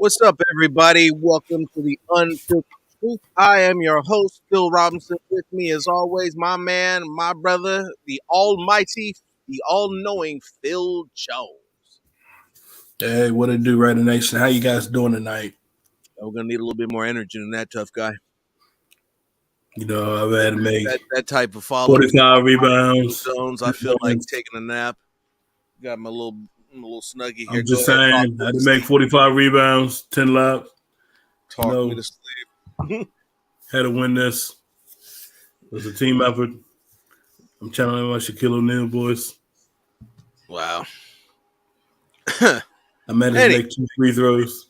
What's up, everybody? Welcome to the Unfiltered Truth. I am your host, Phil Robinson. With me, as always, my man, my brother, the almighty, the all-knowing Phil Jones. Hey, what it do, Raider Nation? How you guys doing tonight? We're gonna need a little bit more energy than that, tough guy. I've had to make That type of follow 45 Phil rebounds. Jones. I feel like taking a nap. Got my little snuggie here. I'm Go just ahead, talk saying, I me had to to make sleep. 45 rebounds, 10 laps. You Talk me know, to sleep. had to win this. It was a team effort. I'm channeling my Shaquille O'Neal voice. Wow. I managed to Anyway, make 2 free throws.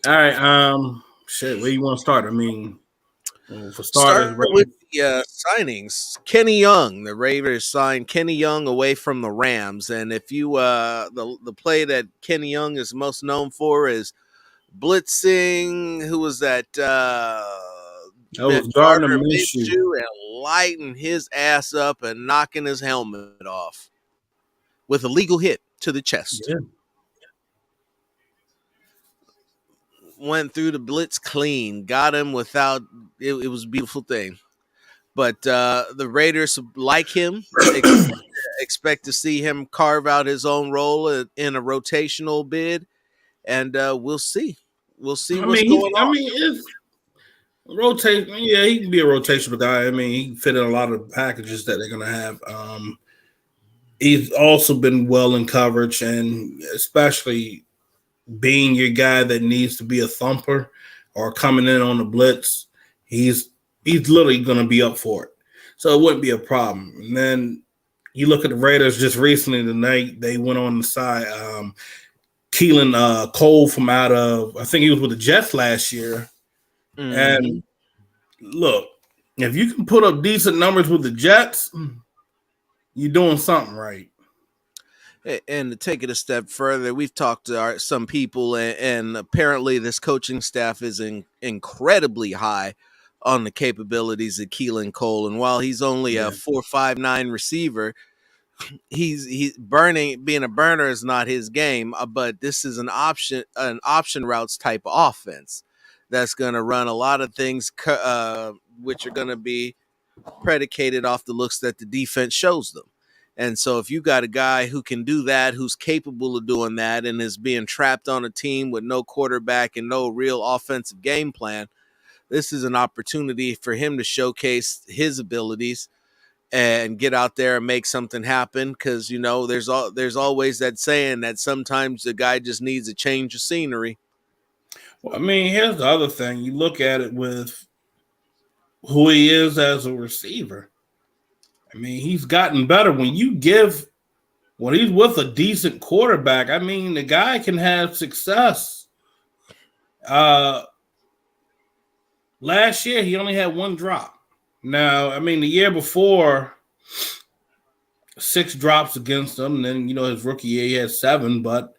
All right, where you want to start? For start starters, with right? the signings. Kenny Young, the Raiders signed Kenny Young away from the Rams, and if you the play that Kenny Young is most known for is blitzing. Who was that? That was Gardner Gardner Minshew. Minshew and lighting his ass up and knocking his helmet off with a legal hit to the chest. Yeah. Went through the blitz clean, got him without. It was a beautiful thing. But the Raiders like him, expect to see him carve out his own role in a rotational bid, and we'll see. We'll see what's going on. It's rotate. Yeah, he can be a rotational guy. He can fit in a lot of packages that they're gonna have. He's also been well in coverage, and especially being your guy that needs to be a thumper or coming in on the blitz. He's literally gonna be up for it, so it wouldn't be a problem. And then you look at the Raiders just recently tonight. They went on the side. Keelan Cole from out of, I think he was with the Jets last year. Mm-hmm. And look, if you can put up decent numbers with the Jets, you're doing something right. And to take it a step further, we've talked to some people, and apparently this coaching staff is incredibly high on the capabilities of Keelan Cole. And while he's only a 4.59 receiver, he's burning. Being a burner is not his game, but this is an option routes type of offense that's going to run a lot of things, which are going to be predicated off the looks that the defense shows them. And so if you got a guy who can do that, who's capable of doing that, and is being trapped on a team with no quarterback and no real offensive game plan, this is an opportunity for him to showcase his abilities and get out there and make something happen. Because there's always that saying that sometimes the guy just needs a change of scenery. Well, here's the other thing. You look at it with who he is as a receiver. He's gotten better when he's with a decent quarterback. The guy can have success. Last year he only had one drop. Now, the year before, 6 drops against him. And then, his rookie year, he had 7. But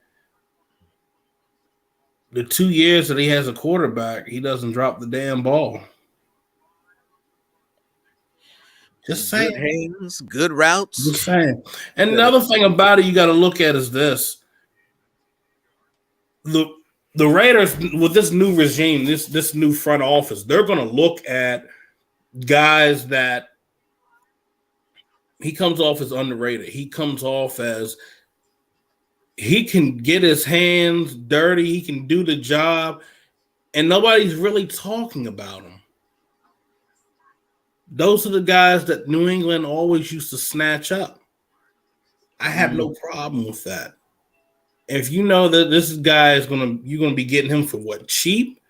the 2 years that he has a quarterback, he doesn't drop the damn ball. Just saying. Good hands, good routes. Just saying. And another thing about it you got to look at is this. The Raiders, with this new regime, this new front office, they're going to look at guys that he comes off as underrated. He comes off as he can get his hands dirty. He can do the job. And nobody's really talking about him. Those are the guys that New England always used to snatch up. I have no problem with that. If you know that this guy you're gonna be getting him for what, cheap,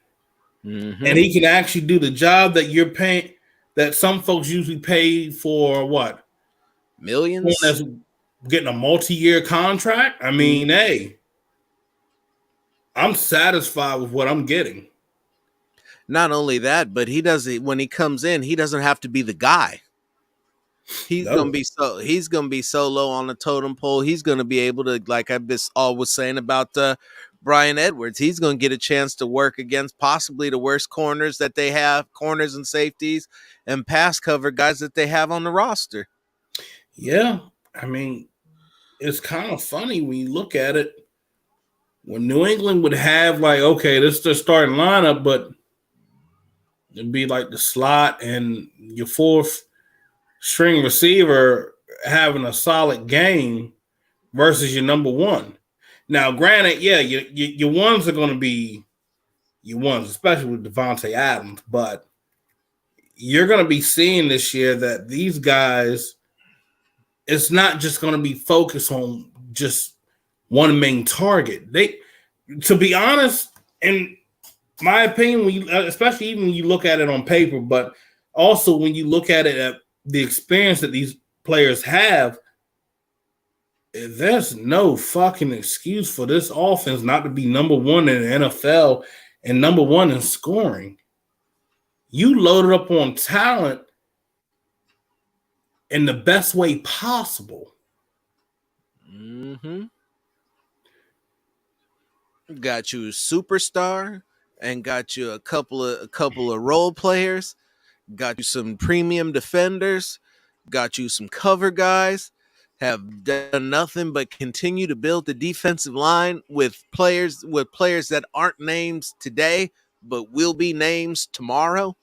and he can actually do the job that you're paying, that some folks usually pay for what, millions. That's getting a multi-year contract. Hey, I'm satisfied with what I'm getting. Not only that, but when he comes in, he doesn't have to be the guy. He's gonna be so low on the totem pole. He's gonna be able to, like I was saying about Brian Edwards, he's gonna get a chance to work against possibly the worst corners that they have, corners and safeties and pass cover guys that they have on the roster. Yeah, it's kind of funny when you look at it. when New England would have like, okay, this is their starting lineup, but it'd be like the slot and your fourth string receiver having a solid game versus your number one. Now, granted, yeah, your ones are going to be your ones, especially with Devontae Adams, but you're going to be seeing this year that these guys, it's not just going to be focused on just one main target. To be honest, in my opinion, especially even when you look at it on paper, but also when you look at it at the experience that these players have, there's no fucking excuse for this offense not to be number one in the NFL and number one in scoring. You loaded up on talent in the best way possible. Mm-hmm. Got you a superstar and got you a couple of role players, got you some premium defenders, got you some cover guys, have done nothing but continue to build the defensive line with players that aren't names today but will be names tomorrow.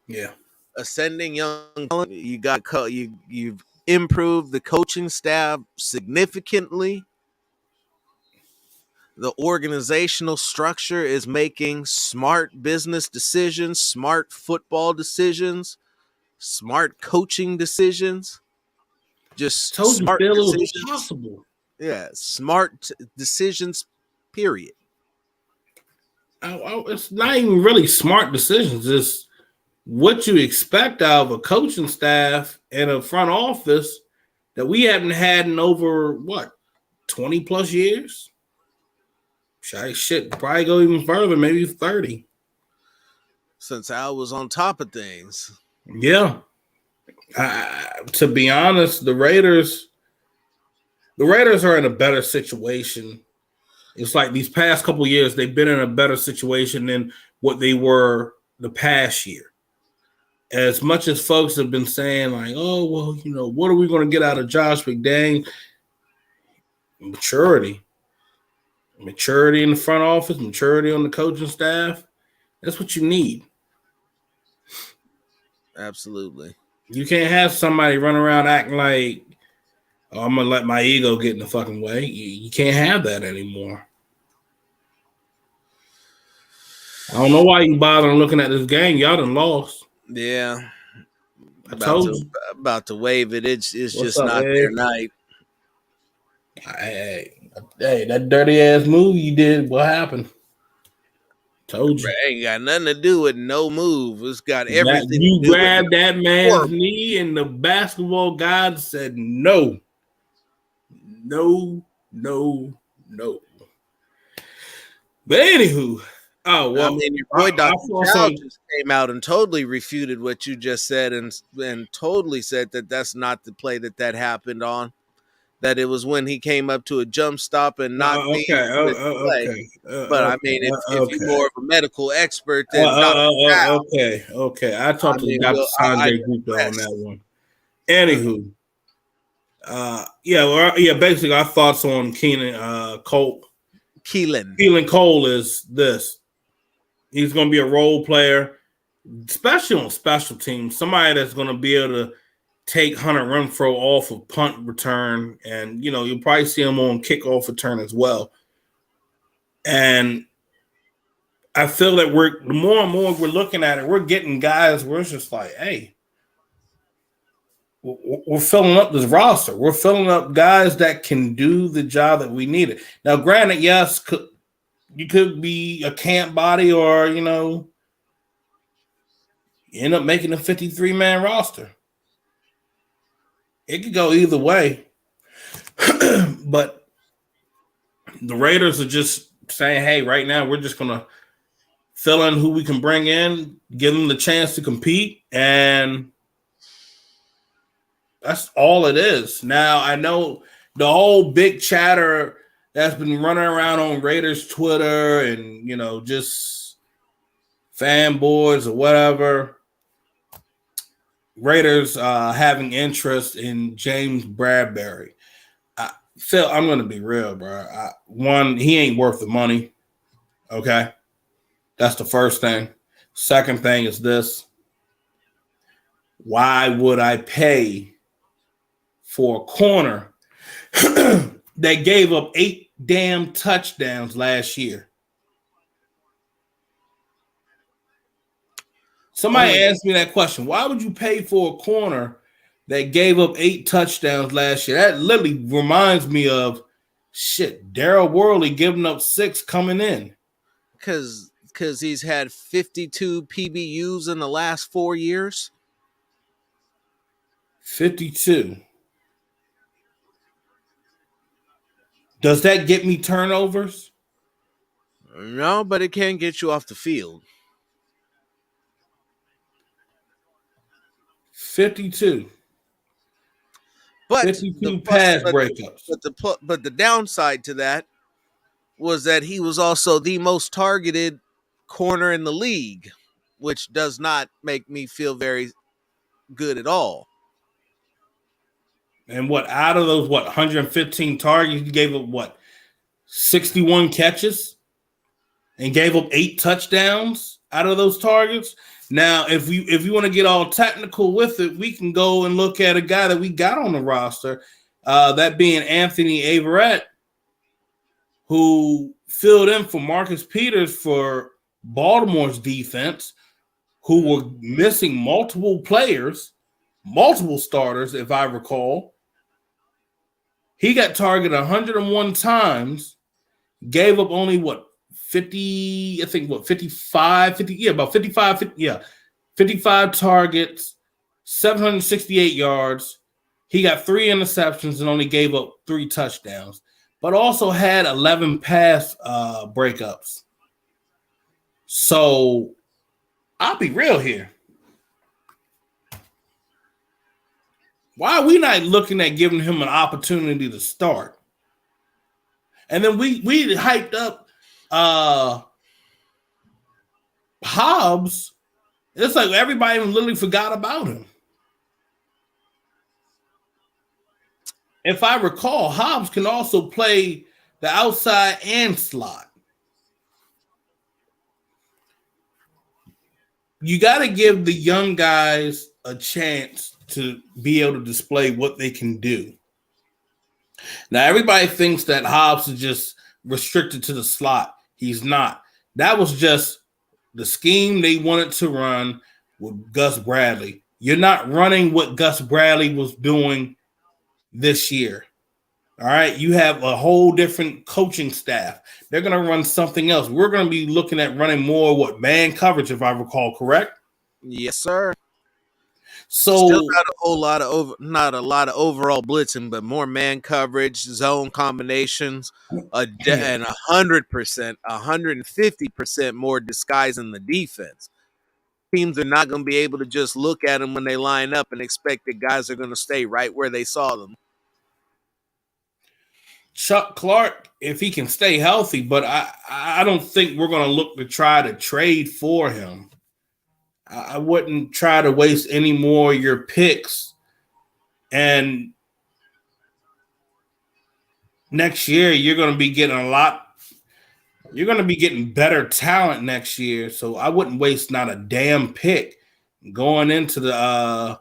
Yeah. Ascending young talent. You've improved the coaching staff significantly. The organizational structure is making smart business decisions, smart football decisions, smart coaching decisions, just Told you, smart Phil, it was decisions. possible. Yeah, smart decisions, period. It's not even really smart decisions. It's what you expect out of a coaching staff and a front office that we haven't had in over, 20 plus years? Shit, probably go even further, maybe 30. Since Al was on top of things. Yeah. To be honest, the Raiders are in a better situation. It's like these past couple of years, they've been in a better situation than what they were the past year. As much as folks have been saying, like, oh, well, what are we going to get out of Josh McDaniels? Maturity in the front office, maturity on the coaching staff. That's what you need. Absolutely. You can't have somebody run around acting like, oh, I'm going to let my ego get in the fucking way. You can't have that anymore. I don't know why you bothering looking at this game. Y'all done lost. Yeah. I told you. About to wave it. It's just up, not Ed? their night. Hey, that dirty ass move you did, what happened? Told you. Ain't got nothing to do with no move. It's got everything You to do grabbed with that man's knee, and the basketball god said no. No. But anywho, I mean, your boy Dr. Chow just came out and totally refuted what you just said and totally said that that's not the play that happened on. That it was when he came up to a jump stop and knocked the play. But I mean, if you're more of a medical expert than Dr. Chow. Okay. I talked to Dr. Sanjay Gupta on that one. Anywho, basically our thoughts on Keelan Cole. Keelan Cole is this. He's going to be a role player, especially on special teams. Somebody that's going to be able to take Hunter Renfrow off of punt return, and you'll probably see him on kickoff return as well. And I feel that the more and more we're looking at it, we're getting guys where it's just like, hey, we're filling up this roster. We're filling up guys that can do the job that we needed. Now, granted, yes, you could be a camp body, or you end up making a 53-man roster. It could go either way. But the Raiders are just saying, hey, right now we're just going to fill in who we can bring in, give them the chance to compete, and that's all it is. Now, I know the whole big chatter that's been running around on Raiders Twitter and, just fanboys or whatever. Raiders having interest in James Bradberry. Phil, I'm going to be real, bro. One, he ain't worth the money. Okay. That's the first thing. Second thing is this. Why would I pay for a corner that gave up 8 damn touchdowns last year? Somebody asked me that question. Why would you pay for a corner that gave up 8 touchdowns last year? That literally reminds me of shit. Daryl Worley giving up 6 coming in. Because he's had 52 PBUs in the last 4 years. 52. Does that get me turnovers? No, but it can get you off the field. 52. But 52 pass breakups. But the downside to that was that he was also the most targeted corner in the league, which does not make me feel very good at all. And out of those 115 targets, he gave up 61 catches and gave up 8 touchdowns out of those targets. Now, if you want to get all technical with it, we can go and look at a guy that we got on the roster, that being Anthony Averett, who filled in for Marcus Peters for Baltimore's defense, who were missing multiple players, multiple starters, if I recall. He got targeted 101 times, gave up only 50, I think 55, 50, yeah, about 55, 50, yeah, 55 targets, 768 yards. He got 3 interceptions and only gave up 3 touchdowns, but also had 11 pass breakups. So I'll be real here. Why are we not looking at giving him an opportunity to start? And then we hyped up Hobbs. It's like everybody literally forgot about him. If I recall, Hobbs can also play the outside and slot. You got to give the young guys a chance to be able to display what they can do. Now, everybody thinks that Hobbs is just restricted to the slot. He's not. That was just the scheme they wanted to run with Gus Bradley. You're not running what Gus Bradley was doing this year. All right. You have a whole different coaching staff. They're going to run something else. We're going to be looking at running more man coverage, if I recall correct. Yes, sir. So still not a lot of overall blitzing, but more man coverage, zone combinations, and 100%, 150% more disguise in the defense. Teams are not going to be able to just look at them when they line up and expect that guys are going to stay right where they saw them. Chuck Clark, if he can stay healthy, but I don't think we're going to look to try to trade for him. I wouldn't try to waste any more of your picks. And next year, you're going to be getting you're going to be getting better talent next year. So I wouldn't waste not a damn pick going into the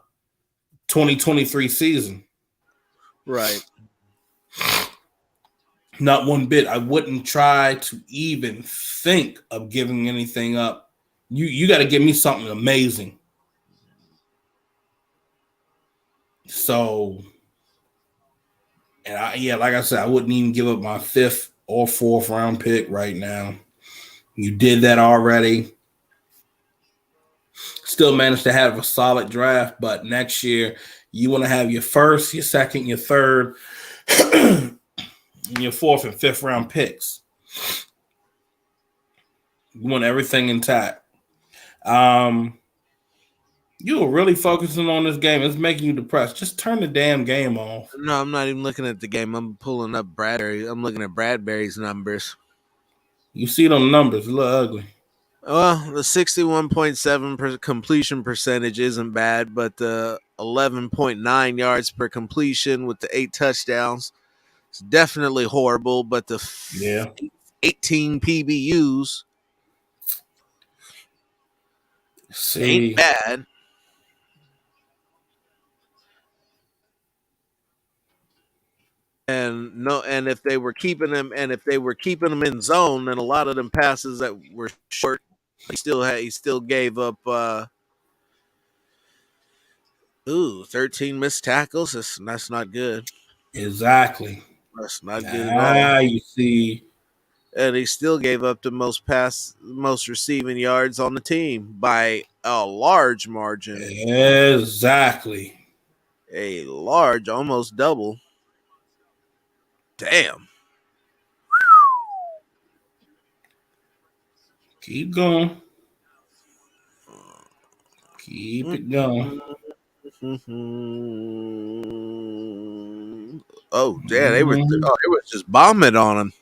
2023 season. Right. Not one bit. I wouldn't try to even think of giving anything up. You got to give me something amazing. So, and like I said, I wouldn't even give up my 5th or 4th round pick right now. You did that already. Still managed to have a solid draft, but next year you want to have your 1st, your 2nd, your 3rd, and your 4th and 5th round picks. You want everything intact. You were really focusing on this game. It's making you depressed. Just turn the damn game off. No, I'm not even looking at the game. I'm pulling up Bradberry. I'm looking at Bradberry's numbers. You see them numbers. They look ugly. Well, the 61.7% completion percentage isn't bad, but the 11.9 yards per completion with the 8 touchdowns. It's definitely horrible, but the Yeah. 18 PBUs ain't See, bad. And no, and if they were keeping him, in zone, then a lot of them passes that were short, he still gave up 13 missed tackles. That's not good. exactly. That's not good at all. Now you see And he still gave up the most receiving yards on the team by a large margin. exactly. A large, almost double. Damn. Keep going. Keep it going. Oh, yeah, Mhm. they were just bombing on him.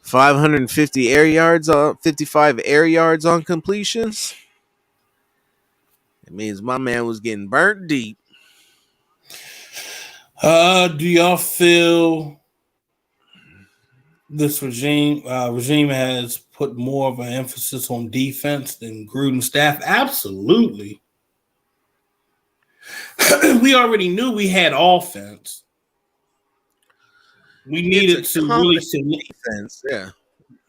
550 air yards, 55 air yards on completions. It means my man was getting burnt deep. Do y'all feel this regime has put more of an emphasis on defense than Gruden staff? Absolutely. We already knew we had offense. We It's a needed to really competent defense. Yeah.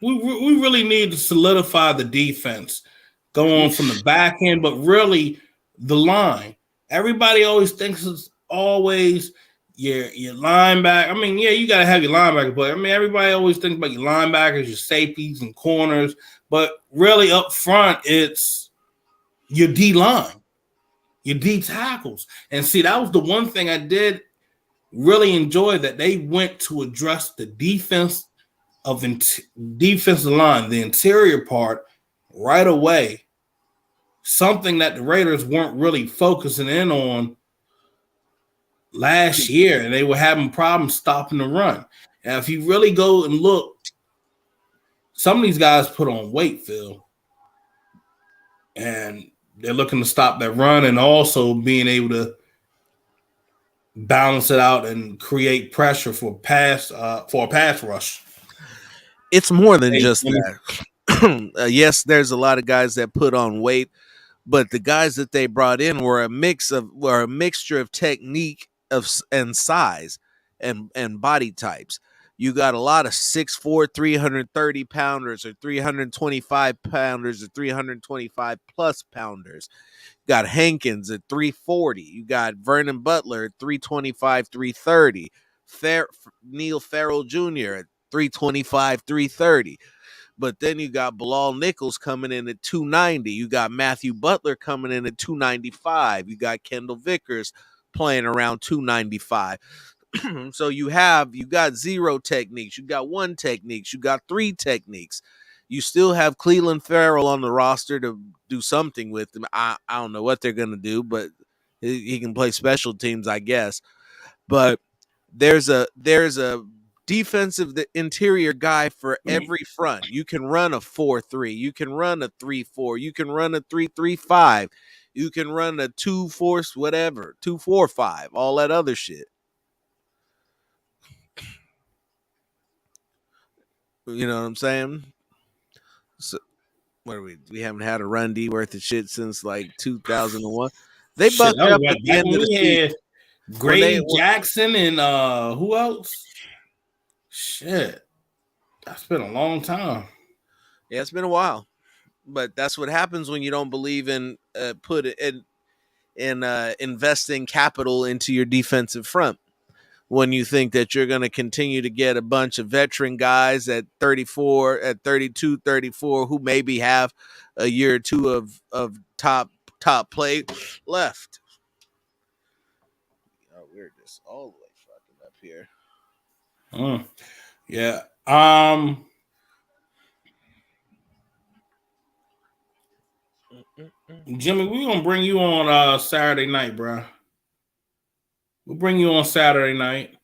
we really need to solidify the defense going from the Sheesh. back end, but really the line. Everybody always thinks it's always your linebacker. I mean, yeah, you gotta have your linebacker, but I mean everybody always thinks about your linebackers, your safeties and corners, but really up front it's your D line, your D tackles. And see, that was the one thing I did really enjoy, that they went to address the defensive line, the interior part, right away. Something that the Raiders weren't really focusing in on last year, and they were having problems stopping the run. Now, if you really go and look, some of these guys put on weight, Phil, and they're looking to stop that run and also being able to balance it out and create pressure for a pass rush. It's more than Hey, just that. Yes, there's a lot of guys that put on weight, but the guys that they brought in were a mixture of technique and size and body types. You got a lot of 6'4", 330 pounders or 325 pounders or 325 plus pounders. You got Hankins at 340. You got Vernon Butler at 325, 330. Neil Farrell Jr. at 325, 330. But then you got Bilal Nichols coming in at 290. You got Matthew Butler coming in at 295. You got Kendall Vickers playing around 295. So you got zero techniques, you got one techniques, you got three techniques. You still have Cleveland Farrell on the roster to do something with him. I don't know what they're gonna do, but he can play special teams, I guess. But there's a defensive interior guy for every front. You can run a 4-3, you can run a 3-4, you can run a 3-3-5, you can run a 2-4 whatever, 2-4-5, all that other shit. You know what I'm saying? So what are we haven't had a run D worth of shit since like 2001. They shit, bucked that was up at right the back end when of the we season had when they Grady Jackson and who else? Shit, that's been a long time. yeah, it's been a while. But that's what happens when you don't believe in investing capital into your defensive front. When you think that you're going to continue to get a bunch of veteran guys at 34, at 32, 34, who maybe have a year or two of top play left. Oh, we're just all the way fucking up here. Yeah. Jimmy, we're gonna bring you on Saturday night, bro. We'll bring you on Saturday night.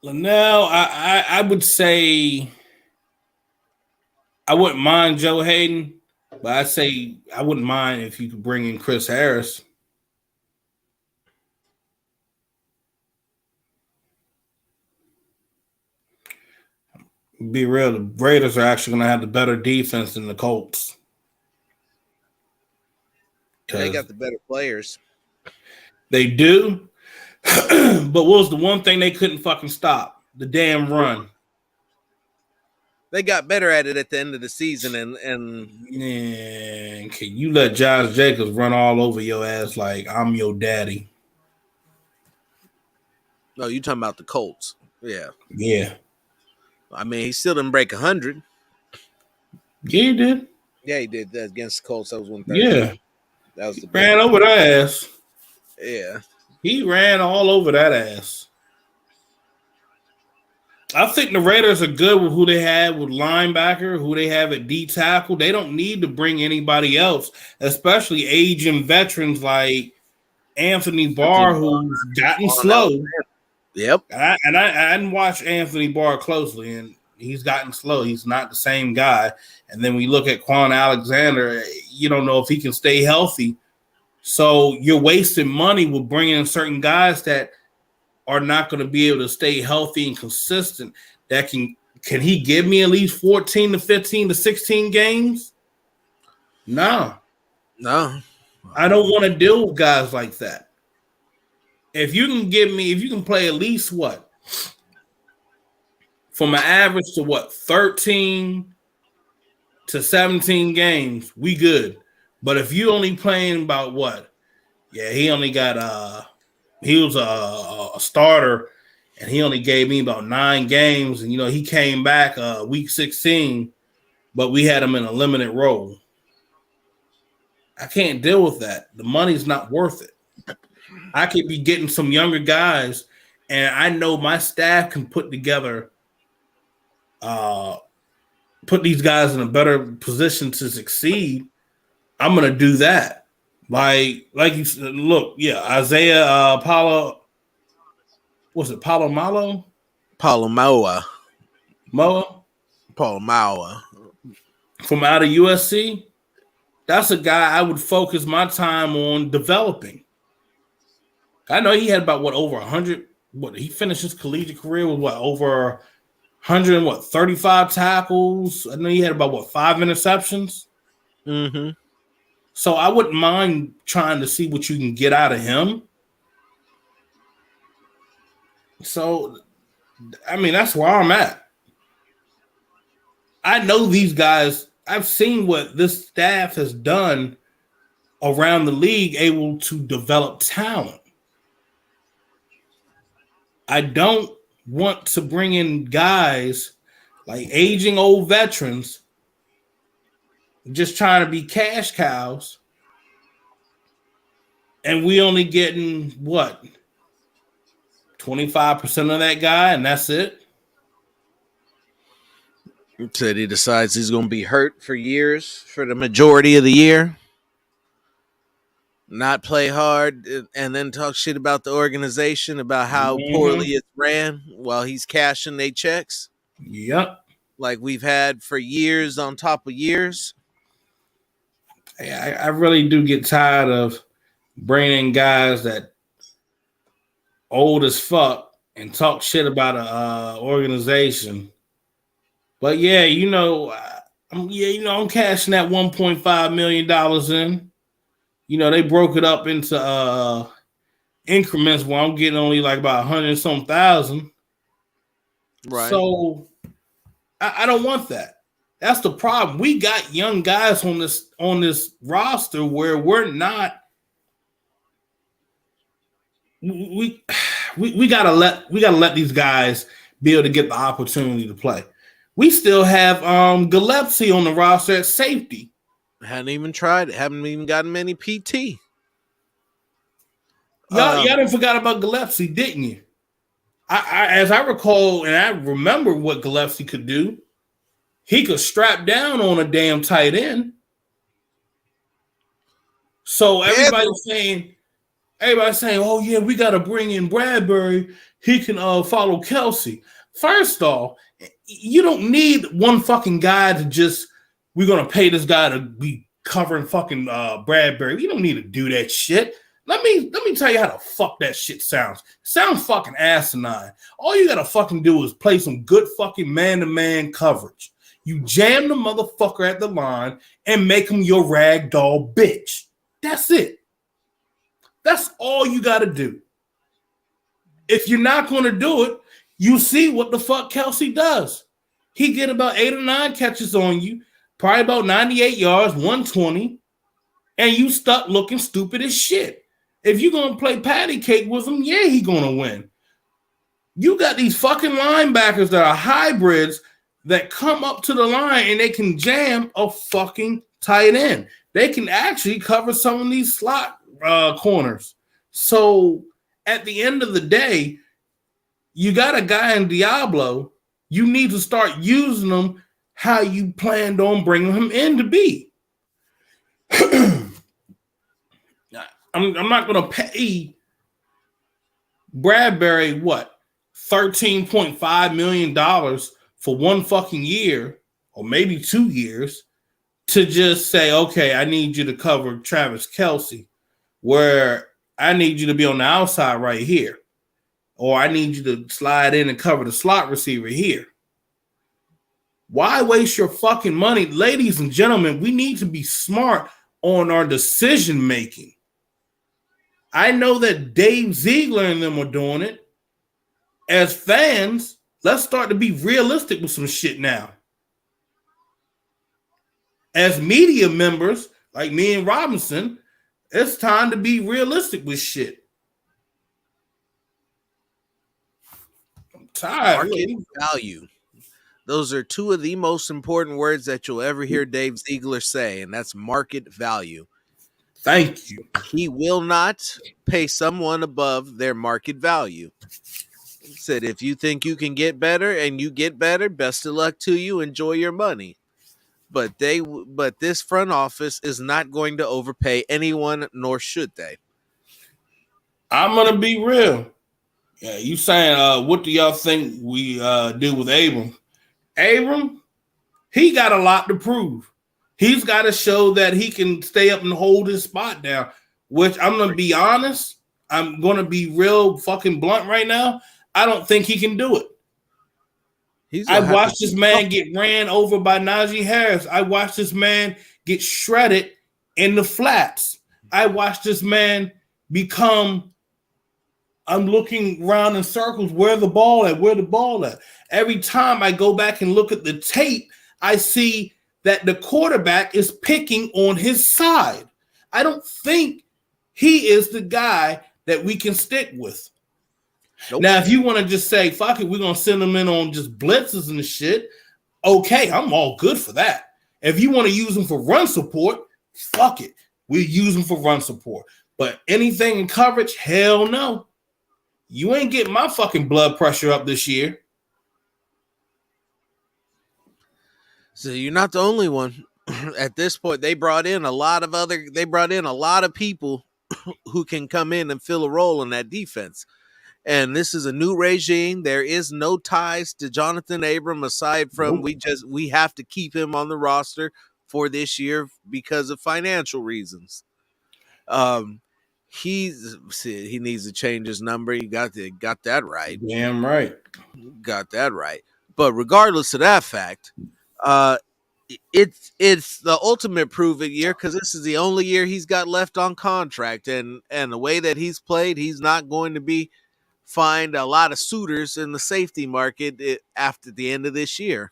Linnell, I would say I wouldn't mind Joe Hayden, but I'd say I wouldn't mind if you could bring in Chris Harris. Be real, the Raiders are actually going to have the better defense than the Colts. And they got the better players. They do. But what was the one thing they couldn't fucking stop? The damn run. They got better at it at the end of the season, and Man, can you let Josh Jacobs run all over your ass like I'm your daddy? no, you talking about the Colts? Yeah. Yeah. I mean, he still didn't break 100. Yeah, he did. Yeah, he did that against the Colts. That was 130. Yeah. That was the ran over that ass. Yeah. He ran all over that ass. I think the Raiders are good with who they have with linebacker, who they have at D tackle. They don't need to bring anybody else, especially aging veterans like Anthony Barr, who's gotten slow. Yep. I didn't watch Anthony Barr closely, and he's gotten slow. He's not the same guy. And then we look at Quan Alexander. You don't know if he can stay healthy. So you're wasting money with bringing in certain guys that are not going to be able to stay healthy and consistent. That can he give me at least 14 to 15 to 16 games? No. I don't want to deal with guys like that. If you can play at least what? From an average to what? 13 to 17 games, we good. But if you only playing about what? Yeah, he only got he was a starter, and he only gave me about 9 games. And, he came back week 16, but we had him in a limited role. I can't deal with that. The money's not worth it. I could be getting some younger guys, and I know my staff can put together, put these guys in a better position to succeed. I'm going to do that. Like you said, look, yeah, Isaiah Palomalu? Palomaua. Palomalu. From out of USC. That's a guy I would focus my time on developing. I know he had about over 100. He finished his collegiate career with over 135 tackles. I know he had about 5 interceptions. Mm-hmm. So I wouldn't mind trying to see what you can get out of him. So, I mean, that's where I'm at. I know these guys. I've seen what this staff has done around the league, able to develop talent. I don't want to bring in guys like aging old veterans just trying to be cash cows, and we only getting what? 25% of that guy, and that's it. Said he decides he's going to be hurt for years, for the majority of the year, not play hard, and then talk shit about the organization, about how poorly it's ran while he's cashing their checks. Yep. Like we've had for years on top of years. I really do get tired of bringing guys that old as fuck and talk shit about an organization. But yeah, I'm cashing that $1.5 million in. They broke it up into increments where I'm getting only like about 100-some thousand. Right. So I don't want that. That's the problem. We got young guys on this roster where we're not. We gotta let these guys be able to get the opportunity to play. We still have Gillespie on the roster at safety. Hadn't even tried it. Haven't even gotten many PT. Y'all didn't forgot about Gillespie, didn't you? As I recall, and I remember what Gillespie could do. He could strap down on a damn tight end. So everybody's saying, oh yeah, we got to bring in Bradberry. He can follow Kelsey. First off, you don't need one fucking guy to just, we're going to pay this guy to be covering fucking Bradberry. You don't need to do that shit. Let me tell you how the fuck that shit sounds. Sounds fucking asinine. All you gotta fucking do is play some good fucking man-to-man coverage. You jam the motherfucker at the line and make him your ragdoll bitch. That's it. That's all you gotta do. If you're not gonna do it, you see what the fuck Kelsey does. He get about 8 or 9 catches on you, probably about 98 yards, 120, and you stuck looking stupid as shit. If you're going to play patty cake with him, yeah, he's going to win. You got these fucking linebackers that are hybrids that come up to the line and they can jam a fucking tight end. They can actually cover some of these slot corners. So at the end of the day, you got a guy in Diablo. You need to start using him how you planned on bringing him in to be. I'm not going to pay Bradberry, what, $13.5 million for one fucking year, or maybe 2 years, to just say, okay, I need you to cover Travis Kelsey, where I need you to be on the outside right here, or I need you to slide in and cover the slot receiver here. Why waste your fucking money? Ladies and gentlemen, we need to be smart on our decision making. I know that Dave Ziegler and them are doing it. As fans, let's start to be realistic with some shit now. As media members, like me and Robinson, it's time to be realistic with shit. I'm tired. Market value. Those are two of the most important words that you'll ever hear Dave Ziegler say, and that's market value. Thank you. He will not pay someone above their market value. He said, if you think you can get better and you get better, best of luck to you. Enjoy your money. But this front office is not going to overpay anyone, nor should they. I'm gonna be real. Yeah, you saying what do y'all think we do with Abram? Abram, he got a lot to prove. He's got to show that he can stay up and hold his spot down, which I'm going to be honest. I'm going to be real fucking blunt right now. I don't think he can do it. I watched this man get ran over by Najee Harris. I watched this man get shredded in the flats. I watched this man become, I'm looking around in circles, where the ball at? Every time I go back and look at the tape, I see that the quarterback is picking on his side. I don't think he is the guy that we can stick with. Nope. Now, if you want to just say, fuck it, we're going to send him in on just blitzes and shit, okay, I'm all good for that. If you want to use him for run support, fuck it. We'll use him for run support. But anything in coverage, hell no. You ain't getting my fucking blood pressure up this year. So you're not the only one. At this point, they brought in a lot of people who can come in and fill a role in that defense. And this is a new regime. There is no ties to Jonathan Abram aside from we have to keep him on the roster for this year because of financial reasons. He needs to change his number. You got that right. Damn right. Got that right. But regardless of that fact, it's the ultimate prove-it year because this is the only year he's got left on contract, and the way that he's played, he's not going to find a lot of suitors in the safety market after the end of this year,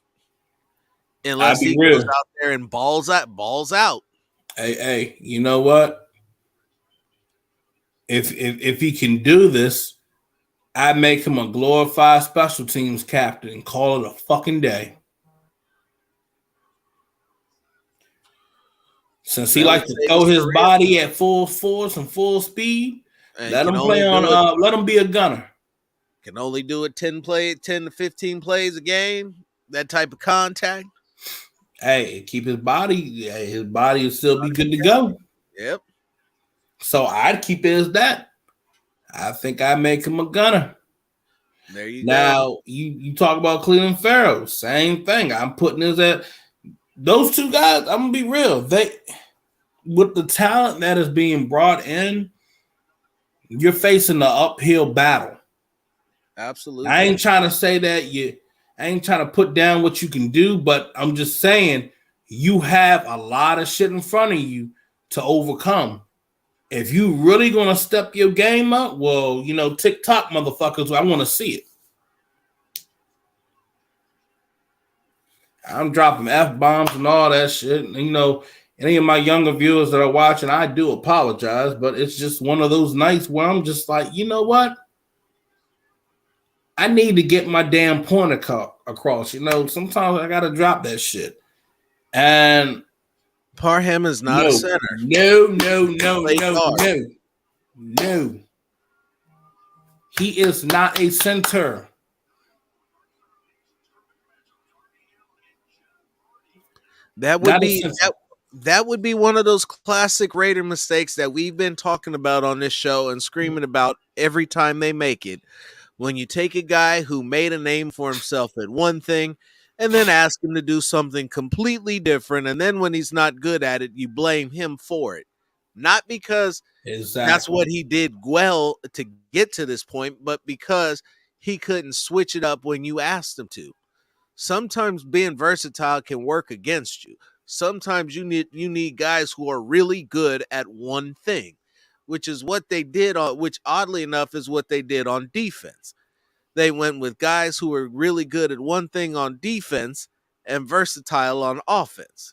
unless he goes out there and balls out. Hey, you know what? If he can do this, I make him a glorified special teams captain and call it a fucking day. Since he likes to throw his body at full force and full speed, let him play on. Let him be a gunner. Can only do it 10 to 15 plays a game. That type of contact. Hey, keep his body. His body will still be good to go. Yep. So I'd keep it as that. I think I make him a gunner. There you go. Now you talk about Cleveland Farrell. Same thing. I'm putting this at. Those two guys, I'm gonna be real. They, with the talent that is being brought in, You're facing the uphill battle. Absolutely. I ain't trying to say that I ain't trying to put down what you can do, but I'm just saying you have a lot of shit in front of you to overcome. If you really gonna step your game up, well, TikTok motherfuckers, I want to see it. I'm dropping F-bombs and all that shit. And, any of my younger viewers that are watching, I do apologize, but it's just one of those nights where I'm just like, you know what? I need to get my damn point across. Sometimes I gotta drop that shit. And Parham is not a center. No. He is not a center. That would be one of those classic Raider mistakes that we've been talking about on this show and screaming about every time they make it. When you take a guy who made a name for himself at one thing and then ask him to do something completely different, and then when he's not good at it, you blame him for it. Not because that's what he did well to get to this point, but because he couldn't switch it up when you asked him to. Sometimes being versatile can work against you. Sometimes you need guys who are really good at one thing, which is what they did which oddly enough is what they did on defense. They went with guys who were really good at one thing on defense and versatile on offense.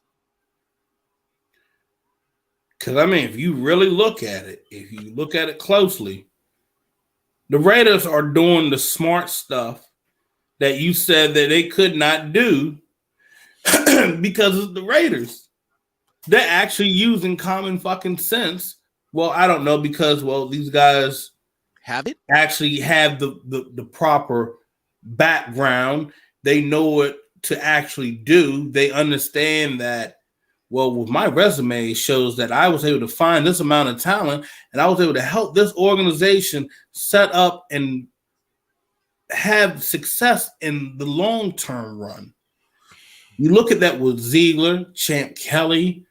Because, if you really look at it, if you look at it closely, the Raiders are doing the smart stuff that you said that they could not do because of the Raiders. They're actually using common fucking sense. Well, I don't know because, these guys have it, actually have the proper background. They know what to actually do. They understand that, with my resume shows that I was able to find this amount of talent and I was able to help this organization set up and have success in the long-term run. You look at that with Ziegler, Champ Kelly,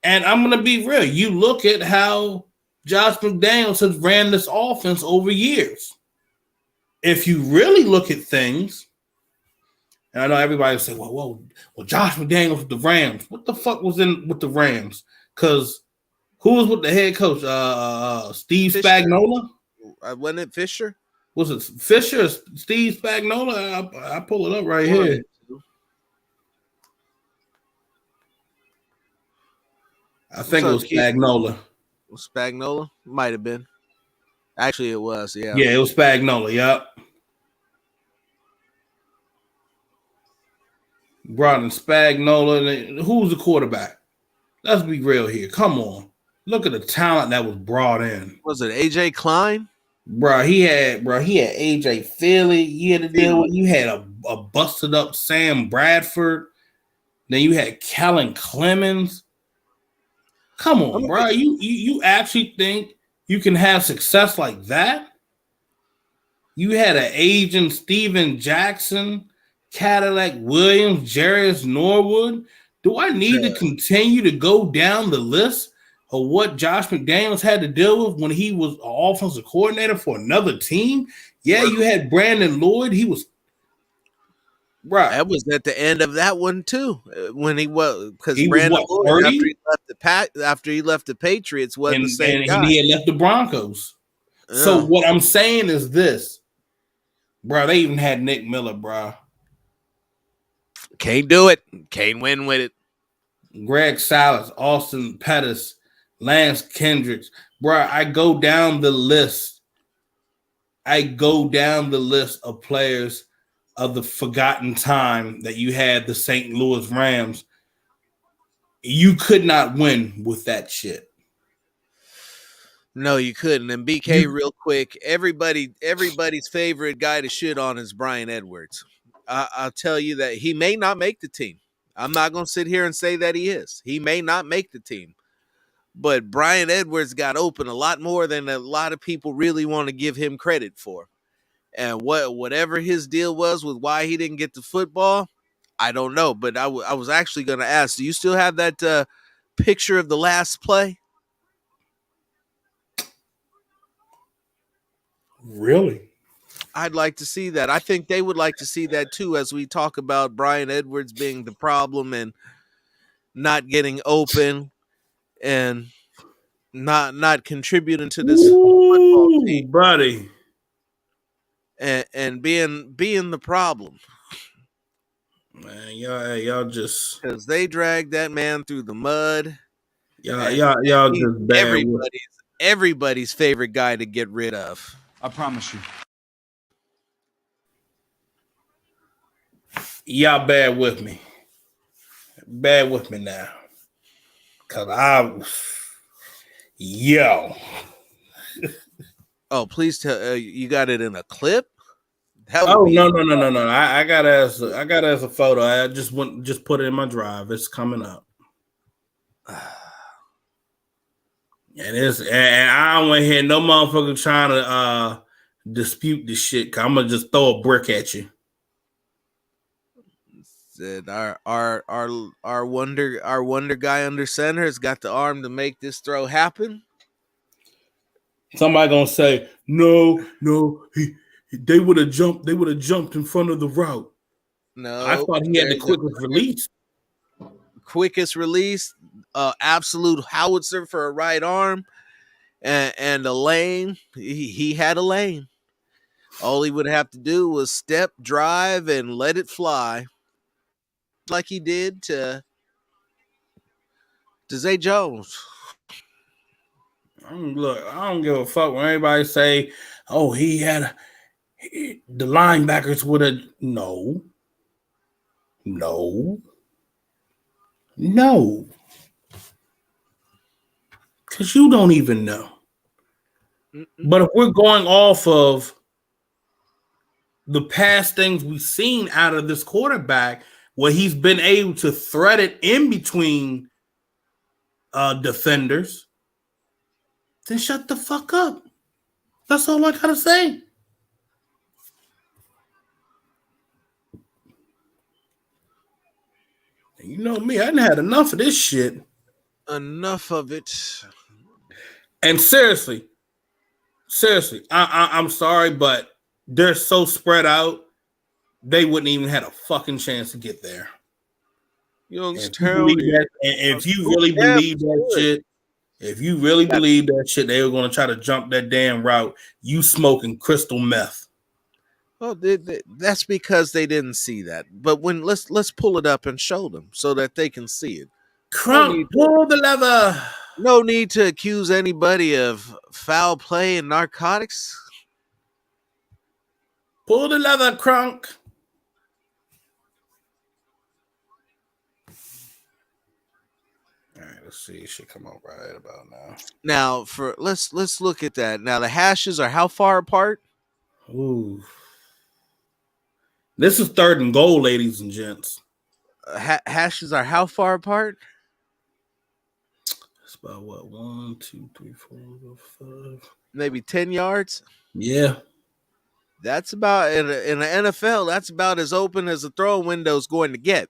and I'm going to be real. You look at how Josh McDaniels has ran this offense over years. If you really look at things, and I know everybody will say, well, Josh McDaniels with the Rams. What the fuck was in with the Rams? Because who was with the head coach? Steve Fisher. Spagnuolo? Wasn't it Fisher? Was it Fisher or Steve Spagnuolo? I pull it up right here. I think it was Spagnuolo. Spagnuolo? Might have been. Actually, it was, yeah. Yeah, it was Spagnuolo, yep. Brought in Spagnuolo. Who's the quarterback? Let's be real here. Come on. Look at the talent that was brought in. Was it A.J. Klein? He had A.J. Philly. You had to deal with. You had a busted up Sam Bradford. Then you had Kellen Clemens. Come on, bro. You actually think you can have success like that? You had an agent Steven Jackson, Cadillac Williams, Jarius Norwood. Do I need to continue to go down the list of what Josh McDaniels had to deal with when he was an offensive coordinator for another team? Yeah, you had Brandon Lloyd. He was right. That was at the end of that one too. When he was because Brandon Lloyd after he left the Patriots wasn't the same guy. He had left the Broncos. Yeah. So what I'm saying is this, bro. They even had Nick Miller, bro. Can't do it. Can't win with it. Greg Salas, Austin Pettis, Lance Kendricks. Bro, I go down the list. Of players of the forgotten time that you had the St. Louis Rams. You could not win with that shit. No, you couldn't. And BK, real quick, everybody's favorite guy to shit on is Brian Edwards. I'll tell you that he may not make the team. I'm not going to sit here and say that he is. He may not make the team. But Brian Edwards got open a lot more than a lot of people really want to give him credit for. And whatever his deal was with why he didn't get the football, I don't know. But I was actually going to ask, do you still have that picture of the last play? Really? I'd like to see that. I think they would like to see that too, as we talk about Brian Edwards being the problem and not getting open and not contributing to this football team Ooh, buddy. and being the problem Man, y'all just because they dragged that man through the mud y'all and y'all y'all he's just bad with everybody's favorite guy to get rid of. I promise you. y'all bad with me. Bad with me now. Cause yo. Oh, please tell you got it in a clip. That would Oh be no. I got as a photo. I just put it in my drive. It's coming up. And I don't want to hear no motherfucker trying to dispute this shit. Cause I'm gonna just throw a brick at you. said our wonder guy under center has got the arm to make this throw happen. Somebody gonna say no. They would have jumped. They would have jumped in front of the route. No, I thought he had the quickest release. Quickest release, absolute howitzer for a right arm, and a lane. He had a lane. All he would have to do was step, drive, and let it fly, like he did to Zay Jones. Look, I don't give a fuck when everybody say, "Oh, the linebackers would have." No, because you don't even know. Mm-mm. But if we're going off of the past things we've seen out of this quarterback, where he's been able to thread it in between defenders, then shut the fuck up. That's all I gotta say. You know me, I done had enough of this shit. Enough of it. And seriously, I'm sorry, but they're so spread out, they wouldn't even have a fucking chance to get there. If you really believe that shit, if you really believe that shit, they were going to try to jump that damn route. You smoking crystal meth. Well, that's because they didn't see that. But let's pull it up and show them so that they can see it. Crunk, pull the lever. No need to accuse anybody of foul play and narcotics. Pull the lever, Crunk. All right, let's see. It should come out right about now. Now, let's look at that. Now, the hashes are how far apart? Ooh. This is 3rd and goal, ladies and gents. Hashes are how far apart? It's about what? 1, 2, 3, 4, 5. Maybe 10 yards. Yeah. That's about in the NFL. That's about as open as the throw window is going to get.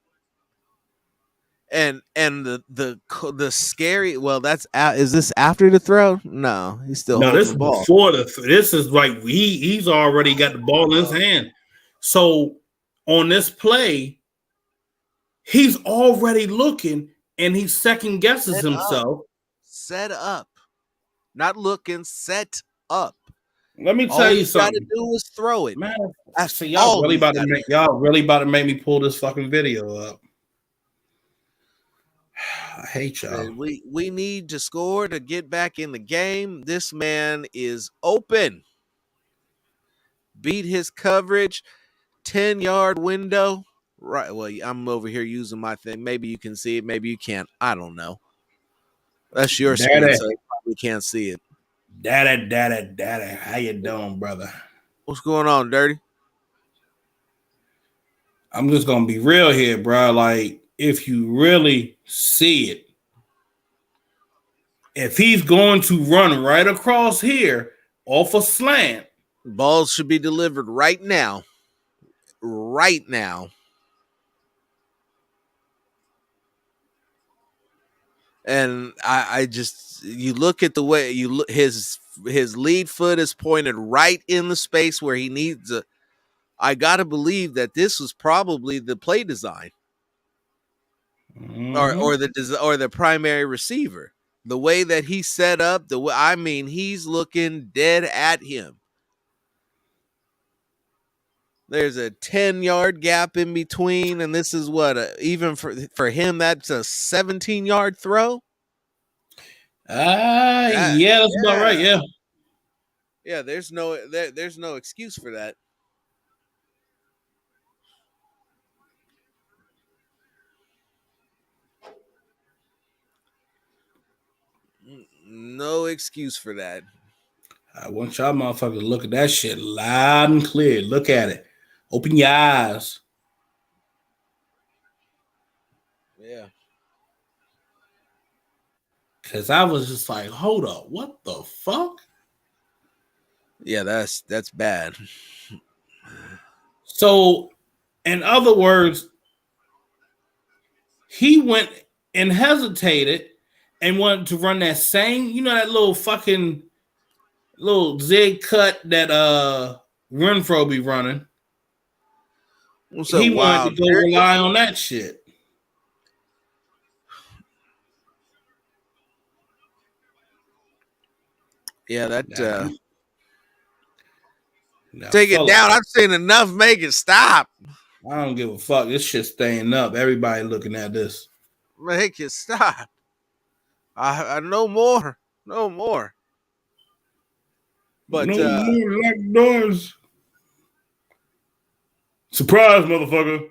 And the scary. Well, is this after the throw? No, he's still holding this the ball. Before this is like he's already got the ball in his hand. So on this play, he's already looking and he second guesses himself. Set up, not looking. Set up. Let me tell you something. All you got to do is throw it, man. So y'all really about to make me pull this fucking video up. I hate y'all. We need to score to get back in the game. This man is open. Beat his coverage. 10-yard window. Right. Well, I'm over here using my thing. Maybe you can see it. Maybe you can't. I don't know. That's your screen, so you probably can't see it. Daddy. How you doing, brother? What's going on, Dirty? I'm just gonna be real here, bro. Like, if you really see it, if he's going to run right across here off a slant, balls should be delivered right now. Right now. And I just, you look at the way his his lead foot is pointed right in the space where he needs to. I gotta believe that this was probably the play design, or the primary receiver. The way that he set up, he's looking dead at him. There's a 10-yard gap in between, and this is what even for him that's a 17-yard throw. Yeah, that's about right. Yeah. Yeah, there's no excuse for that. No excuse for that. I want y'all motherfuckers to look at that shit loud and clear. Look at it. Open your eyes. Yeah. Cause I was just like, hold up, what the fuck? Yeah, that's bad. So, in other words, he went and hesitated and wanted to run that same, that little fucking little zig cut that Renfro be running. He wanted to go rely on that shit. Yeah, that take it down. I've seen enough. Make it stop. I don't give a fuck. This shit's staying up. Everybody looking at this. Make it stop. I no more. No more. But no more locked doors. Surprise, motherfucker.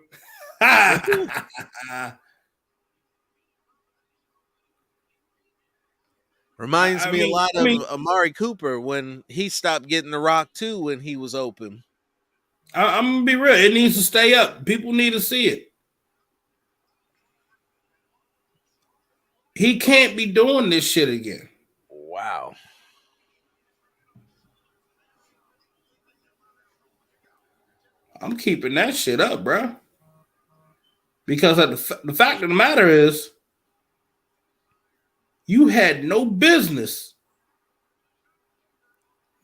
Reminds me a lot of Amari Cooper when he stopped getting the rock too when he was open. I'm gonna be real. It needs to stay up. People need to see it. He can't be doing this shit again. Wow. I'm keeping that shit up, bro. Because the fact of the matter is, you had no business.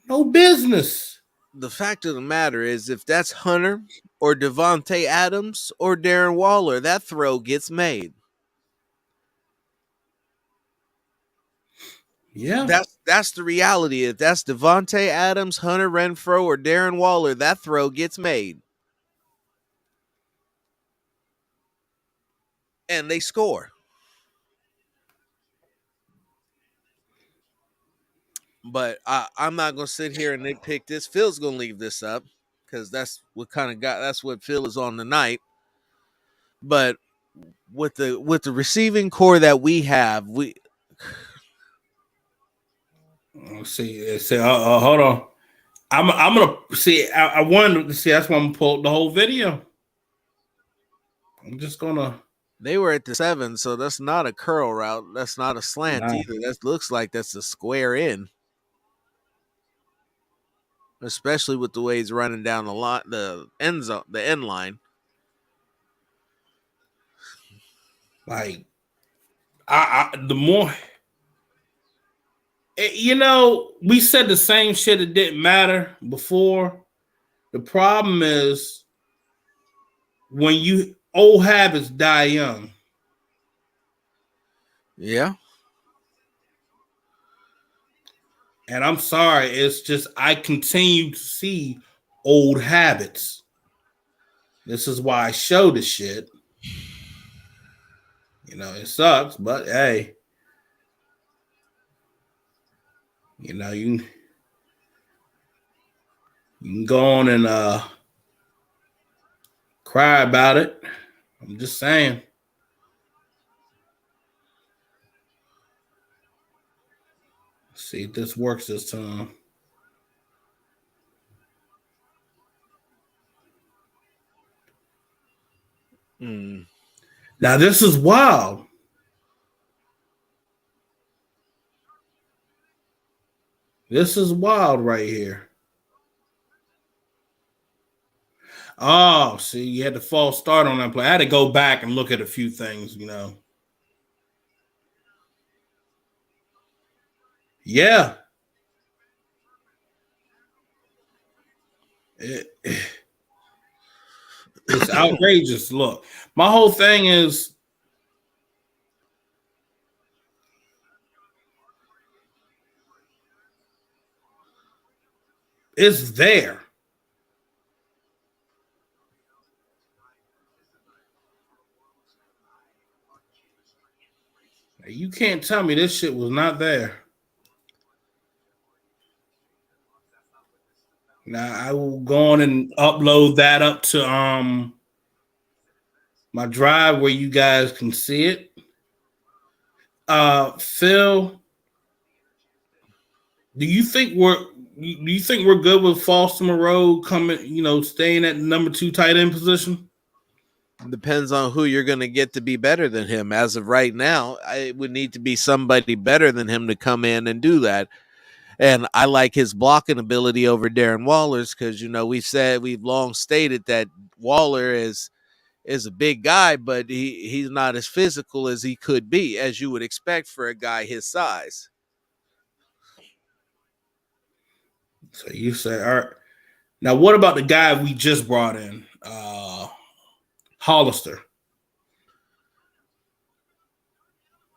No business. The fact of the matter is, if that's Hunter or Devontae Adams or Darren Waller, that throw gets made. Yeah. That's the reality. If that's Devontae Adams, Hunter Renfrow, or Darren Waller, that throw gets made. And they score. But I'm not going to sit here and nitpick this. Phil's going to leave this up because that's what Phil is on tonight. But with the receiving core that we have, let's see. Hold on. I'm gonna see. I wanted to see. That's why I'm gonna pull up the whole video. I'm just gonna. They were at the 7, so that's not a curl route. That's not a slant either. That looks like that's a square in. Especially with the way he's running down the line, the end zone, the end line. Like, the more, we said the same shit. It didn't matter before. The problem is when old habits die young. Yeah. And I'm sorry, it's just I continue to see old habits. This is why I show this shit. It sucks, but hey, you can go on and cry about it. I'm just saying. See if this works this time. Now this is wild. This is wild right here. Oh, see, you had to false start on that play. I had to go back and look at a few things, Yeah. It, it's outrageous. Look, my whole thing is it's there. You can't tell me this shit was not there. Now I will go on and upload that up to my drive where you guys can see it. Phil, do you think we're good with Foster Moreau coming, staying at the number 2 tight end position? Depends on who you're going to get to be better than him. As of right now, it would need to be somebody better than him to come in and do that. And I like his blocking ability over Darren Waller's because we've long stated that Waller is a big guy, but he's not as physical as he could be, as you would expect for a guy his size. So you say, all right. Now, what about the guy we just brought in, Hollister?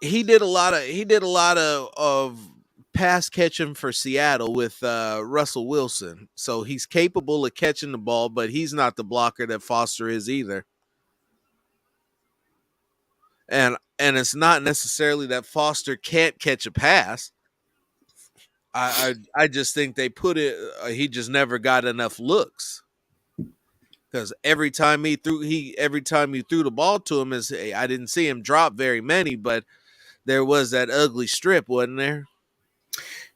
He did a lot of pass catching for Seattle with Russell Wilson. So he's capable of catching the ball, but he's not the blocker that Foster is either. And it's not necessarily that Foster can't catch a pass. I just think they put it. He just never got enough looks because every time you threw the ball to him, I didn't see him drop very many, but there was that ugly strip, wasn't there?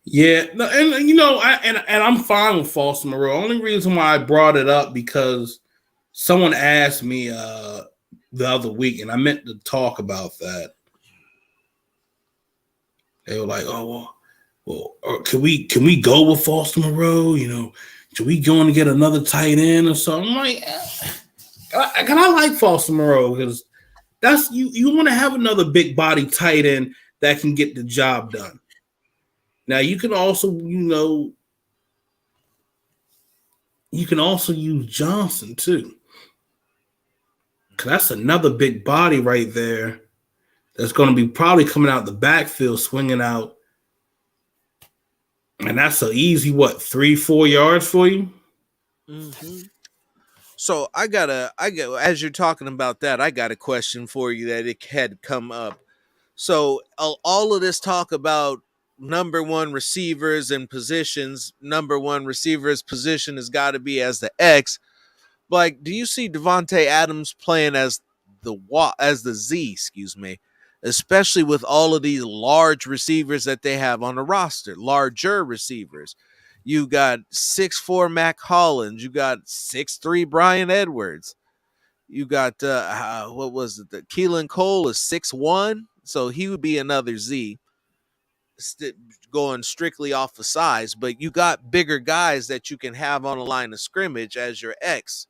Yeah, and I'm fine with Foster Moreau. Only reason why I brought it up because someone asked me the other week, and I meant to talk about that. They were like, "Oh, well, can we go with Foster Moreau? Should we go and get another tight end or something?" I'm like, can I like Foster Moreau because that's you want to have another big body tight end that can get the job done. Now you can also use Johnson too. Cause that's another big body right there that's going to be probably coming out the backfield, swinging out. And that's an easy, 3-4 yards for you? Mm-hmm. So as you're talking about that, I got a question for you that it had come up. So all of this talk about number one receivers and positions, number one receiver's position has got to be as the X. Like, do you see Devontae Adams playing as the Z, excuse me, especially with all of these large receivers that they have on the roster, larger receivers? You got 6'4" Mac Hollins, you got 6'3" Brian Edwards, you got what was it? The Keelan Cole is 6'1", so he would be another Z. Going strictly off of size, but you got bigger guys that you can have on a line of scrimmage as your X.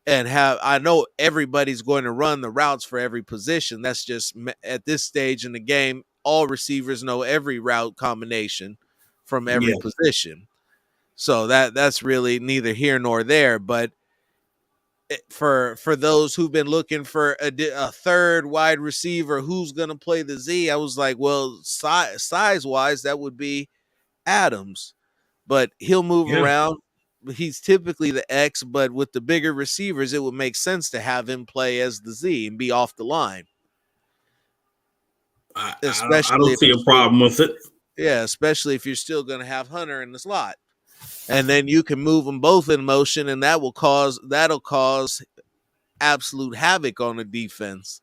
And I know everybody's going to run the routes for every position. That's just at this stage in the game, all receivers know every route combination from every position. So that's really neither here nor there. But for those who've been looking for a third wide receiver who's going to play the Z, I was like, well, size wise, that would be Adams, but he'll move around. He's typically the X, but with the bigger receivers, it would make sense to have him play as the Z and be off the line. I don't see a problem with it. Yeah, especially if you're still going to have Hunter in the slot. And then you can move them both in motion, and that'll cause absolute havoc on the defense.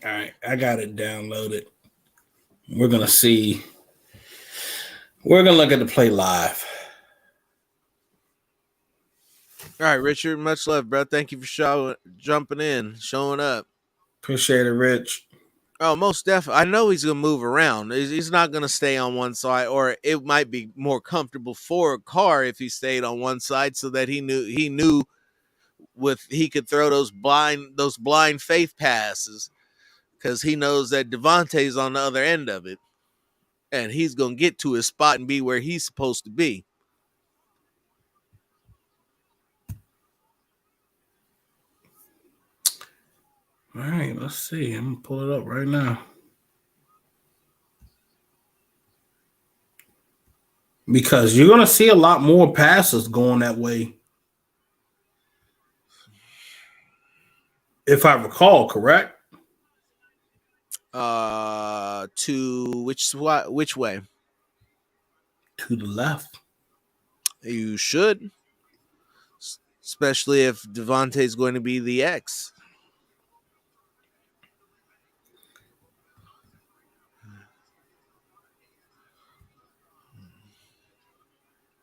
All right, I got it downloaded. We're going to see. We're going to look at the play live. All right, Richard, much love, bro. Thank you for jumping in, showing up. Appreciate it, Rich. Oh, most definitely. I know he's going to move around. He's not going to stay on one side, or it might be more comfortable for Carr if he stayed on one side, so that he knew he could throw those blind faith passes, because he knows that Devontae's on the other end of it. and he's going to get to his spot and be where he's supposed to be. All right, let's see. I'm gonna pull it up right now. Because you're gonna see a lot more passes going that way. If I recall correct. To which way? To the left. You should. Especially if Devontae's going to be the X.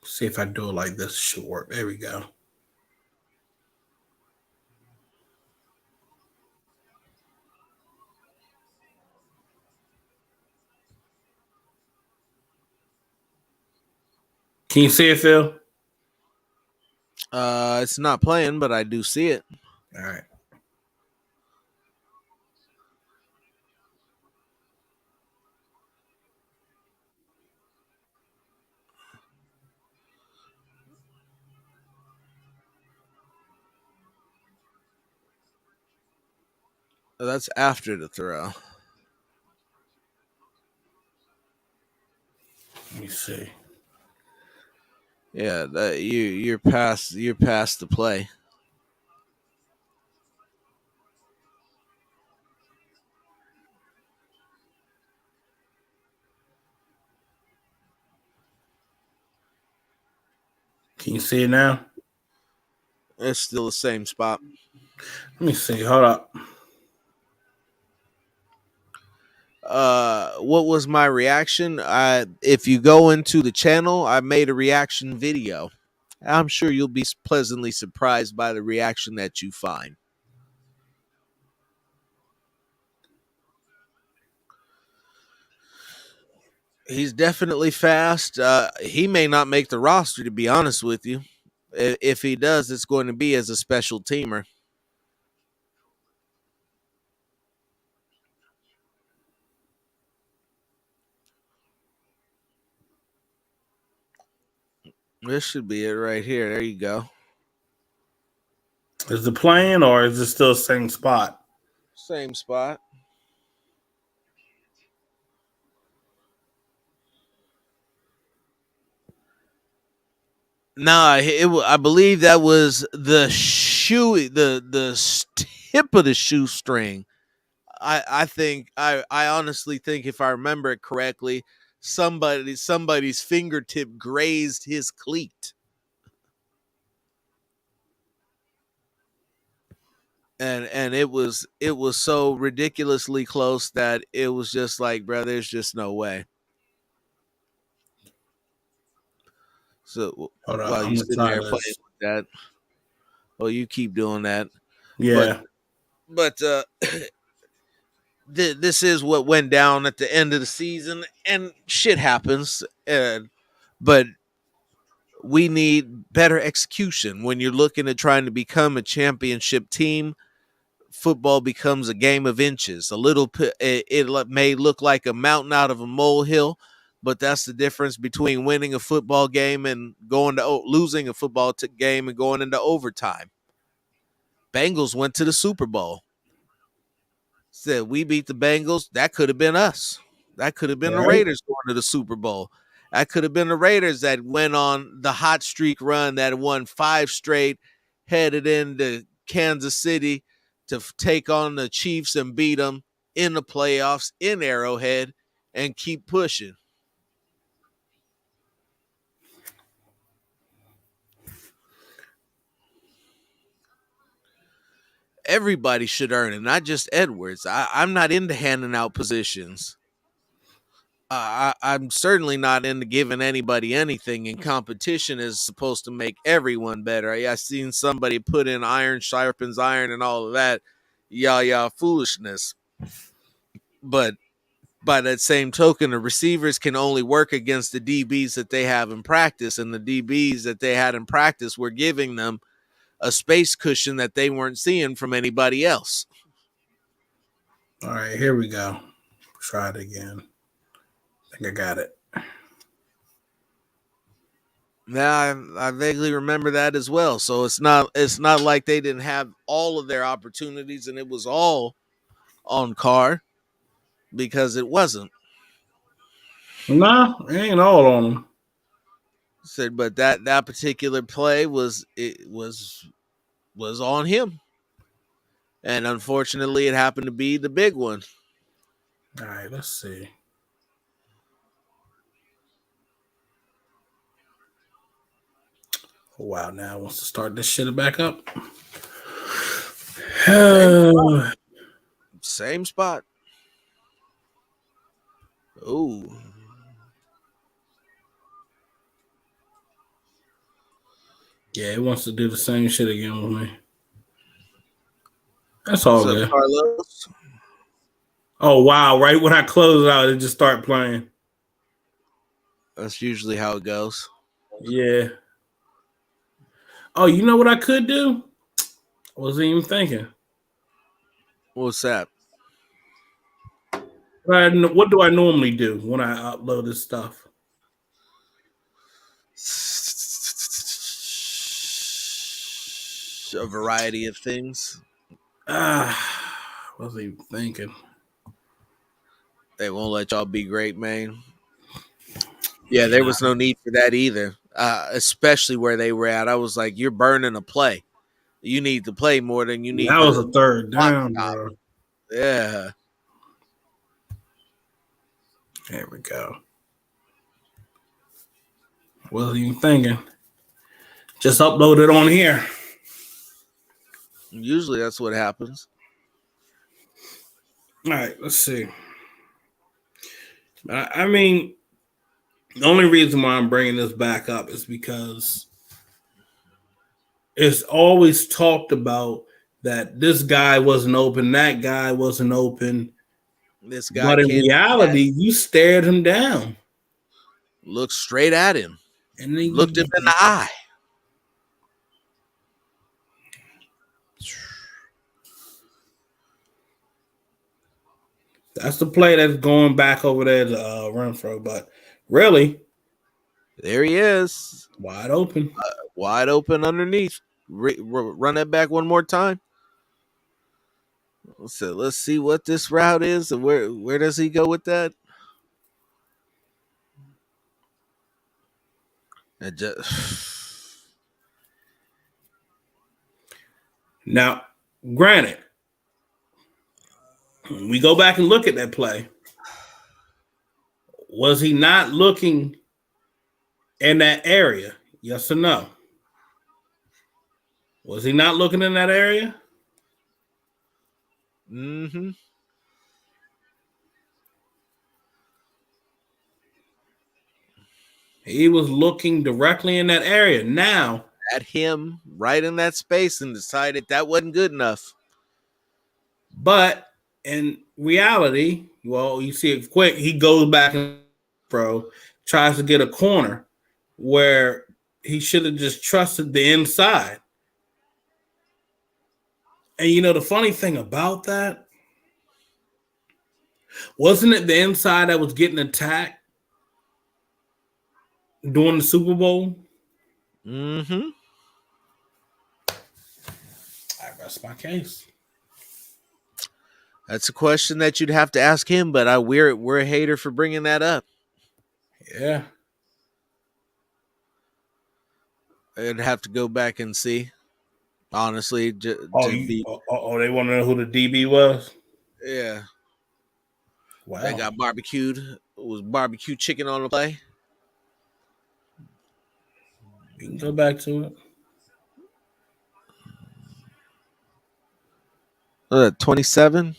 See if I do it like this. It should work. There we go. Can you see it, Phil? It's not playing, but I do see it. All right. That's after the throw. Let me see. Yeah, you're past the play. Can you see it now? It's still the same spot. Let me see. Hold up. What was my reaction? If you go into the channel, I made a reaction video. I'm sure you'll be pleasantly surprised by the reaction that you find. He's definitely fast. He may not make the roster, to be honest with you. If he does, it's going to be as a special teamer. This should be it right here. There you go. Is it playing or is it still the same spot? Same spot. Nah, I believe that was the shoe, the tip of the shoestring. I honestly think, if I remember it correctly, somebody's fingertip grazed his cleat. And it was so ridiculously close that it was just like, bro, there's just no way. So Hold on, while I'm you gonna sitting try there playing this. with that, well, you keep doing that. Yeah. But this is what went down at the end of the season, and shit happens. But we need better execution when you're looking at trying to become a championship team. Football becomes a game of inches. It may look like a mountain out of a molehill, but that's the difference between winning a football game and losing a football game and going into overtime. Bengals went to the Super Bowl. Said we beat the Bengals. That could have been us. That could have been the Right. Raiders going to the Super Bowl. That could have been the Raiders that went on the hot streak run that won 5 straight, headed into Kansas City to take on the Chiefs and beat them in the playoffs in Arrowhead and keep pushing. Everybody should earn it, not just Edwards. I'm not into handing out positions. I'm certainly not into giving anybody anything, and competition is supposed to make everyone better. I seen somebody put in iron sharpens iron and all of that, foolishness. But by that same token, the receivers can only work against the DBs that they have in practice, and the DBs that they had in practice were giving them a space cushion that they weren't seeing from anybody else. All right, here we go. Try it again. I think I got it. Yeah, I vaguely remember that as well. So it's not like they didn't have all of their opportunities and it was all on Carr because it wasn't. Nah, it ain't all on them. Said, but that particular play was on him, and unfortunately, it happened to be the big one. All right, let's see. Oh, wow, now it wants to start this shit back up. Same same spot. Ooh, Yeah, it wants to do the same shit again with me. That's what's all up, good. Carlos? Oh wow! Right when I close it out, it just start playing. That's usually how it goes. Yeah. Oh, you know what I could do? I wasn't even thinking. What's that? What do I normally do when I upload this stuff? A variety of things. Wasn't even thinking. They won't let y'all be great, man. Yeah, there was no need for that either. Especially where they were at. I was like, you're burning a play. You need to play more than you need That was to a third clock down, stop. bro. Yeah. There we go. Wasn't even thinking. Just upload it on here. Usually that's what happens. All right, let's see. I mean, the only reason why I'm bringing this back up is because it's always talked about that this guy wasn't open, that guy wasn't open. This guy But in can't catch. reality, you stared him down. Looked straight at him. And then Looked him in the eye. that's the play that's going back over there to Renfro. But really, There he is. wide open. Wide open underneath. Run that back one more time. So let's see what this route is and where does he go with that? It just Now, granted, when we go back and look at that play, was he not looking in that area? Yes or no? Was he not looking in that area? mm-hmm. He was looking directly in that area. Now, At him right in that space and decided that wasn't good enough. but in reality, well, you see it quick. He goes back and tries to get a corner where he should have just trusted the inside. And you know the funny thing about that, wasn't it the inside that was getting attacked during the Super Bowl? Mm-hmm. I rest my case. That's a question that you'd have to ask him, but we're a hater for bringing that up. Yeah. I'd have to go back and see. Honestly, to be They want to know who the DB was? yeah. They Wow. got barbecued. It was barbecue chicken on the play. We can go back to it. 27.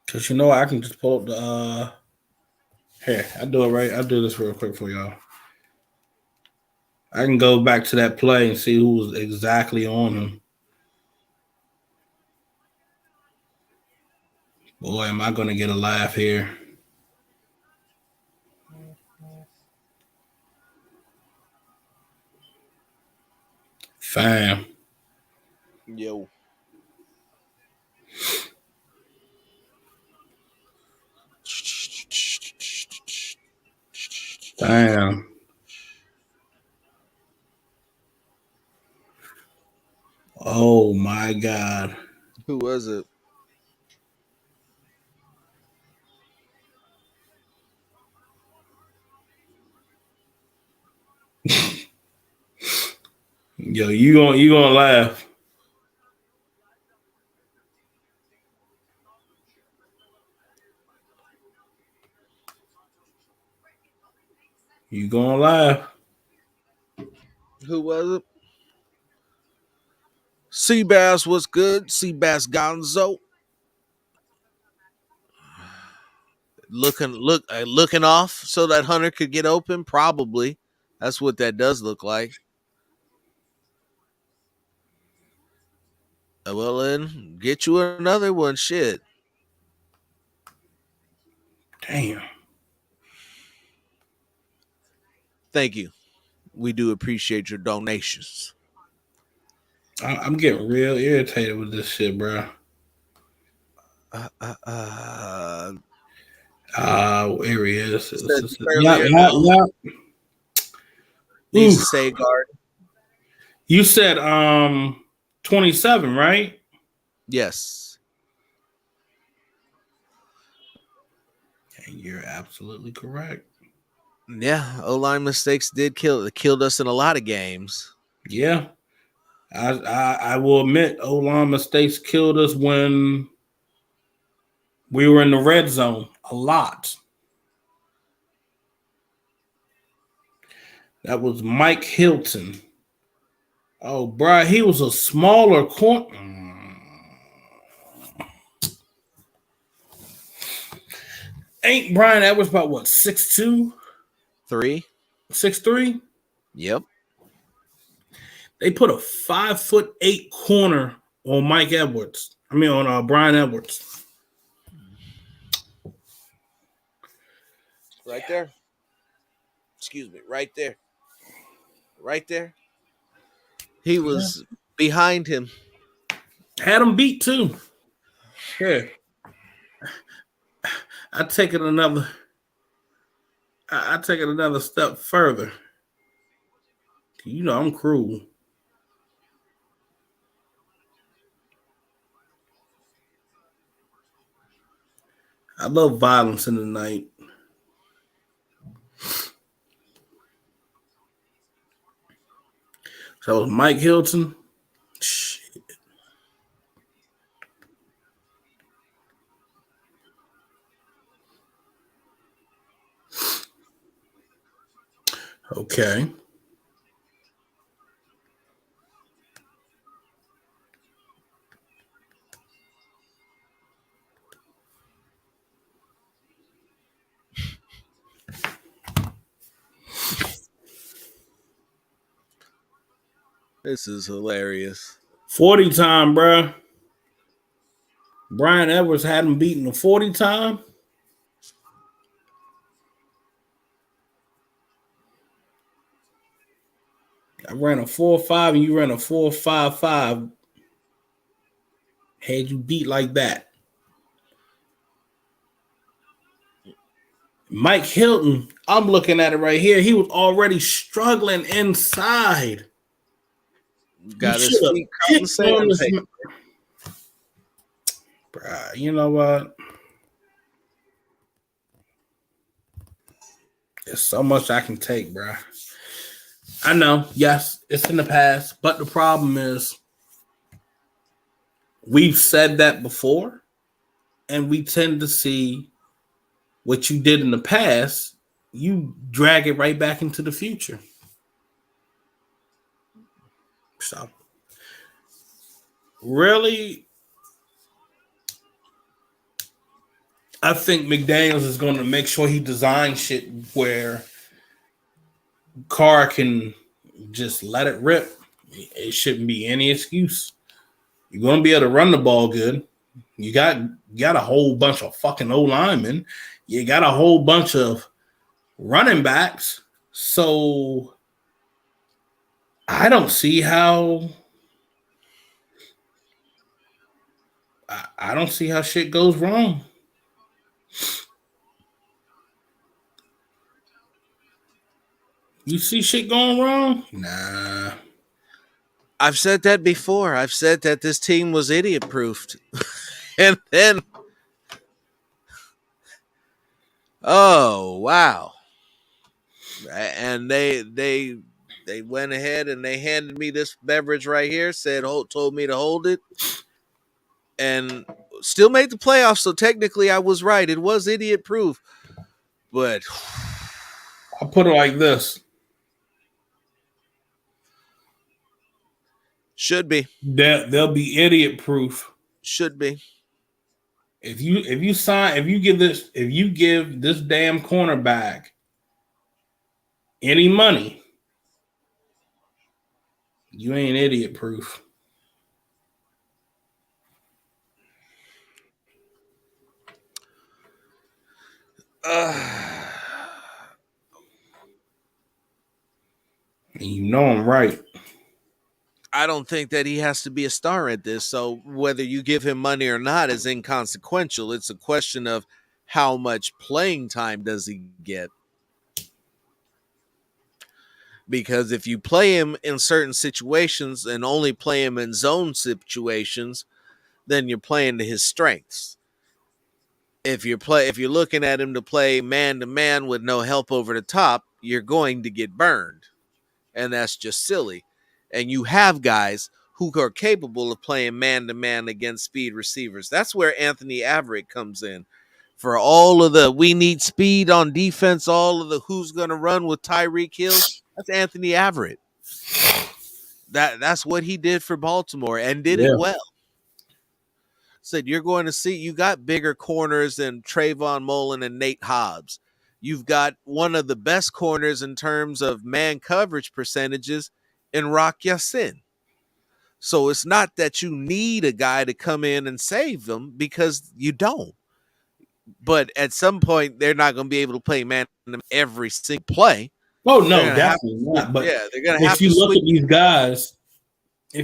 Because you know I can just pull up the here, I do it right. I'll do this real quick for y'all. I can go back to that play and see who was exactly on him. Boy, am I going to get a laugh here. Fam. Yo. Damn. Oh my God. Who was it? Yo, you gonna laugh. You gonna laugh. Who was it? Seabass was good. Seabass Gonzo. Looking off so that Hunter could get open. Probably. That's what that does look like. Well, then get you another one. Shit. Damn. Thank you. We do appreciate your donations. I'm getting real irritated with this shit, bro. Uh, uh, uh, Here he is. said Yeah, earlier, yeah, no. yeah. Needs Ooh. to stay guard. You said 27, right? Yes. And you're absolutely correct. Yeah, O-line mistakes did killed us in a lot of games. Yeah. I will admit O-line mistakes killed us when we were in the red zone a lot. That was Mike Hilton. Oh, bro, he was a smaller corner. Ain't Brian Edwards about what, 6'2", 3. 6'3"? Yep. They put a 5'8" corner on Mike Edwards. I mean on Brian Edwards. Right there. Excuse me. Right there. Right there. He was behind him. Had him beat too. Yeah. I take it another step further. You know I'm cruel. I love violence in the night. So it was Mike Hilton. Shit. Okay. This is hilarious. 40 time, bro. Brian Edwards had him beaten the 40 time. I ran a 4.5 and you ran a 4.55. Had you beat like that. Mike Hilton, I'm looking at it right here. He was already struggling inside. You Got his should have feet caught in picked on this. sandpaper. Bruh, you know what? There's so much I can take, bruh. I know, yes, it's in the past, but the problem is we've said that before, and we tend to see what you did in the past, you drag it right back into the future. So, really, I think McDaniels is going to make sure he designs shit where Carr can just let it rip. It shouldn't be any excuse. You're going to be able to run the ball good. You got a whole bunch of fucking O linemen. You got a whole bunch of running backs. So I don't see how. I don't see how shit goes wrong. You see shit going wrong? Nah. I've said that before. I've said that this team was idiot proofed. And then, oh wow. And they went ahead and they handed me this beverage right here, told me to hold it, and still made the playoffs. So technically I was right. It was idiot proof. But I'll put it like this. should be. They'll be idiot proof. Should be. If you give this damn cornerback any money, you ain't idiot proof. And you know I'm right. I don't think that he has to be a star at this. So whether you give him money or not is inconsequential. It's a question of how much playing time does he get. Because if you play him in certain situations and only play him in zone situations, then you're playing to his strengths. If you're looking at him to play man to man with no help over the top, you're going to get burned. And that's just silly. And you have guys who are capable of playing man to man against speed receivers. That's where Anthony Averett comes in. For all of the we need speed on defense, all of the who's going to run with Tyreek Hill, that's Anthony Averett. That's what he did for Baltimore and did it well. Said you're going to see you got bigger corners than Trayvon Mullen and Nate Hobbs. You've got one of the best corners in terms of man coverage percentages in Rock Ya-Sin. So it's not that you need a guy to come in and save them, because you don't. But at some point, they're not going to be able to play man every single play. Oh no, definitely not. But yeah, they're going to have to. If you look at these guys, I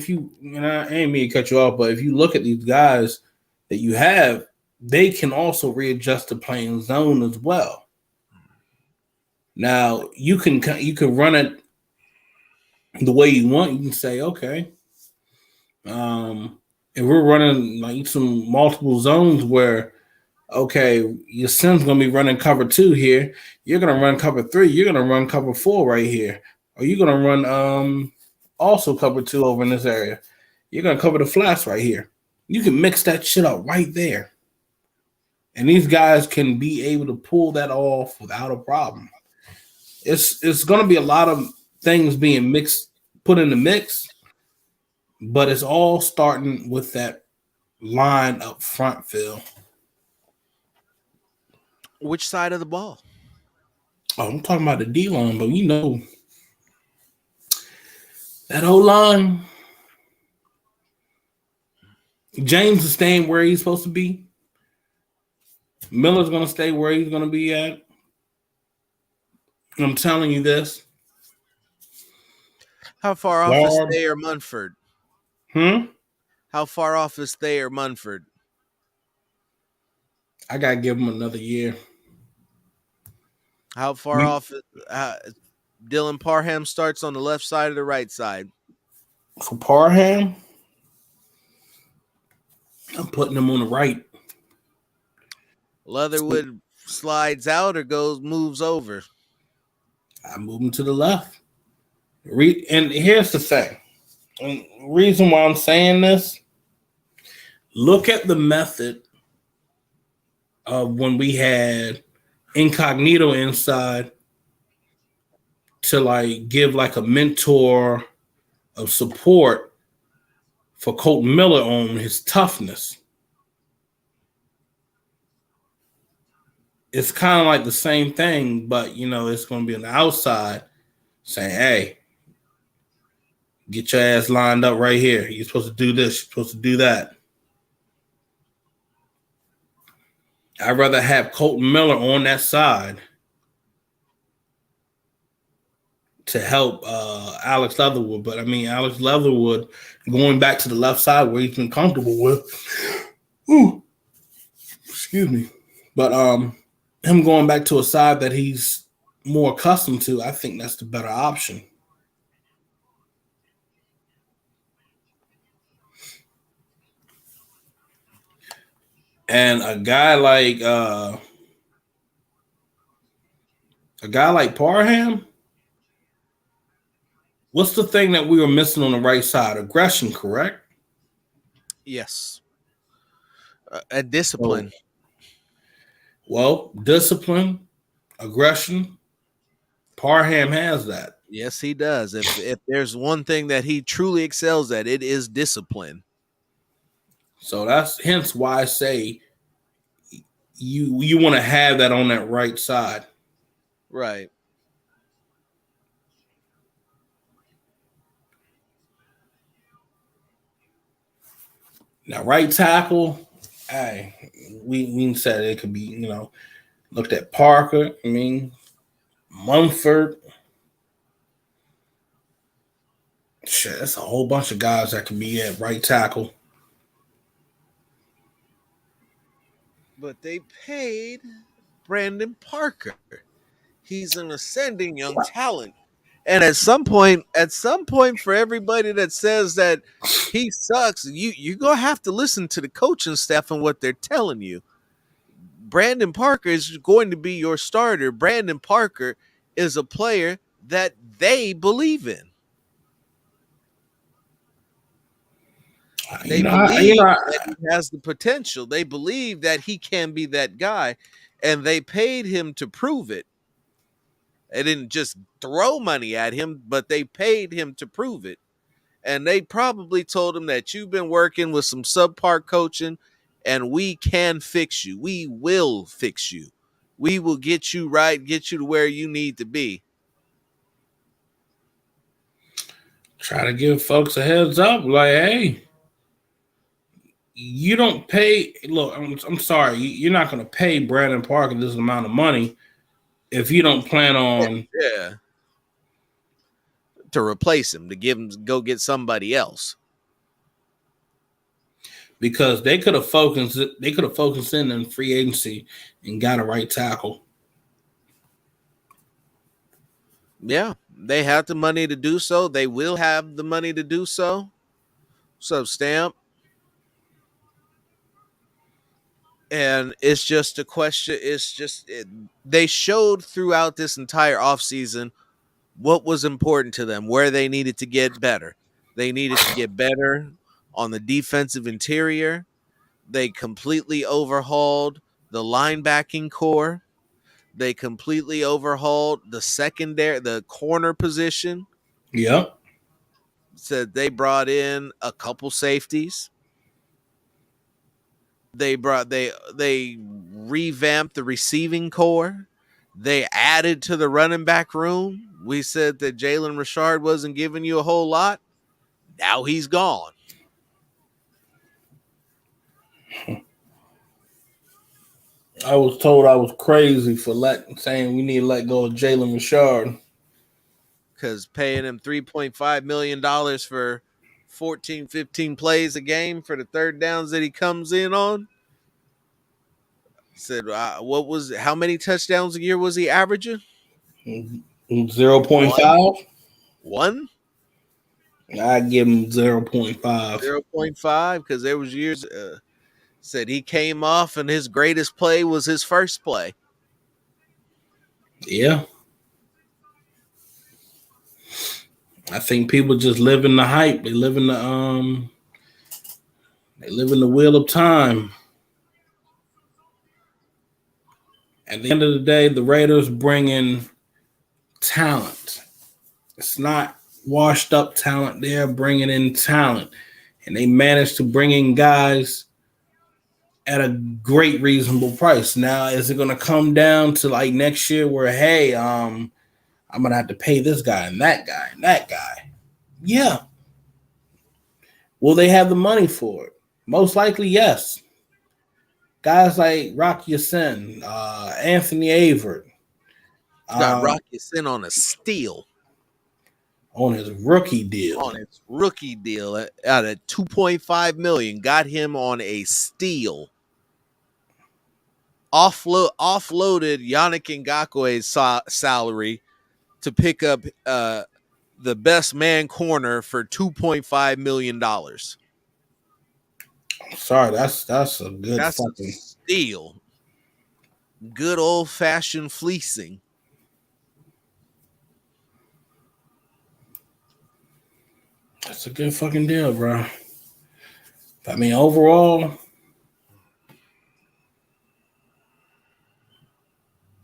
ain't mean to cut you off, but if you look at these guys that you have, they can also readjust to playing zone as well. Now you can run it the way you want. You can say, okay, if we're running like some multiple zones where, okay, your son's gonna be running cover 2 here, you're gonna run cover 3, you're gonna run cover 4 right here, or you're gonna run also cover 2 over in this area. You're gonna cover the flats right here. You can mix that shit up right there. And these guys can be able to pull that off without a problem. It's going to be a lot of things being put in the mix, but it's all starting with that line up front, Phil. Which side of the ball? Oh, I'm talking about the D line, but you know that whole line. James is staying where he's supposed to be. Miller's going to stay where he's going to be at. I'm telling you this. How far off is Thayer Munford? How far off is Thayer Munford? I got to give him another year. How far off? Dylan Parham starts on the left side or the right side? For Parham, I'm putting him on the right. Leatherwood slides out or moves over? I move him to the left. And here's the thing. And the reason why I'm saying this, look at the method of when we had Incognito inside to like give like a mentor of support for Colton Miller on his toughness. It's kind of like the same thing, but you know, it's going to be on the outside saying, hey, get your ass lined up right here. You're supposed to do this. You're supposed to do that. I'd rather have Colton Miller on that side to help Alex Leatherwood. But I mean, Alex Leatherwood going back to the left side where he's been comfortable with. Ooh, excuse me. But him going back to a side that he's more accustomed to, I think that's the better option. And a guy like Parham, what's the thing that we were missing on the right side? Aggression, correct? Yes. A So, discipline. well, discipline, aggression. Parham has that. Yes, he does. If there's one thing that he truly excels at, it is discipline. So that's hence why I say you want to have that on that right side. Right. Now, right tackle, hey, we said it could be, looked at Parker. I mean, Mumford. Shit, that's a whole bunch of guys that can be at right tackle. But they paid Brandon Parker. He's an ascending young talent. And at some point, for everybody that says that he sucks, you're gonna have to listen to the coaching staff and what they're telling you. Brandon Parker is going to be your starter. Brandon Parker is a player that they believe in. They believe that he has the potential. They believe that he can be that guy, and they paid him to prove it. They didn't just throw money at him, but they paid him to prove it. And they probably told him that you've been working with some subpar coaching, and we can fix you. We will fix you. We will get you right, get you to where you need to be. Try to give folks a heads up, like, hey, you don't pay. Look, I'm sorry, you're not going to pay Brandon Parker this amount of money if you don't plan on. Yeah. To replace him, to give him go get somebody else. Because they could have focused. They could have focused in free agency and got a right tackle. Yeah, they have the money to do so. They will have the money to do so. So Stamp. And it's just a question. They showed throughout this entire offseason what was important to them, where they needed to get better. They needed to get better on the defensive interior. They completely overhauled the linebacking core. They completely overhauled the secondary, the corner position. Yep. Said they brought in a couple safeties. They revamped the receiving core. They added to the running back room. We said that Jalen Richard wasn't giving you a whole lot. Now he's gone. I was told I was crazy for saying we need to let go of Jalen Richard. Because paying him $3.5 million for 14, 15 plays a game for the third downs that he comes in on. Said, how many touchdowns a year was he averaging? 0.5. One? I give him 0.5. 0.5, because there was years said he came off and his greatest play was his first play. Yeah. I think people just live in the hype. They live in the wheel of time. At the end of the day, the Raiders bring in talent. It's not washed up talent. They're bringing in talent. And they managed to bring in guys at a great reasonable price. Now, is it going to come down to like next year where, hey, I'm going to have to pay this guy and that guy and that guy? Yeah. Will they have the money for it? Most likely, yes. Guys like Rocky Sin, Anthony Avert. Got Rocky Sin on a steal. On his rookie deal. On his rookie deal at $2.5 million. Got him on a steal. offloaded Yannick Ngakwe's salary to pick up the best man corner for $2.5 million. Sorry, that's a good That's a fucking. steal. Good old fashioned fleecing. That's a good fucking deal, bro. I mean, overall,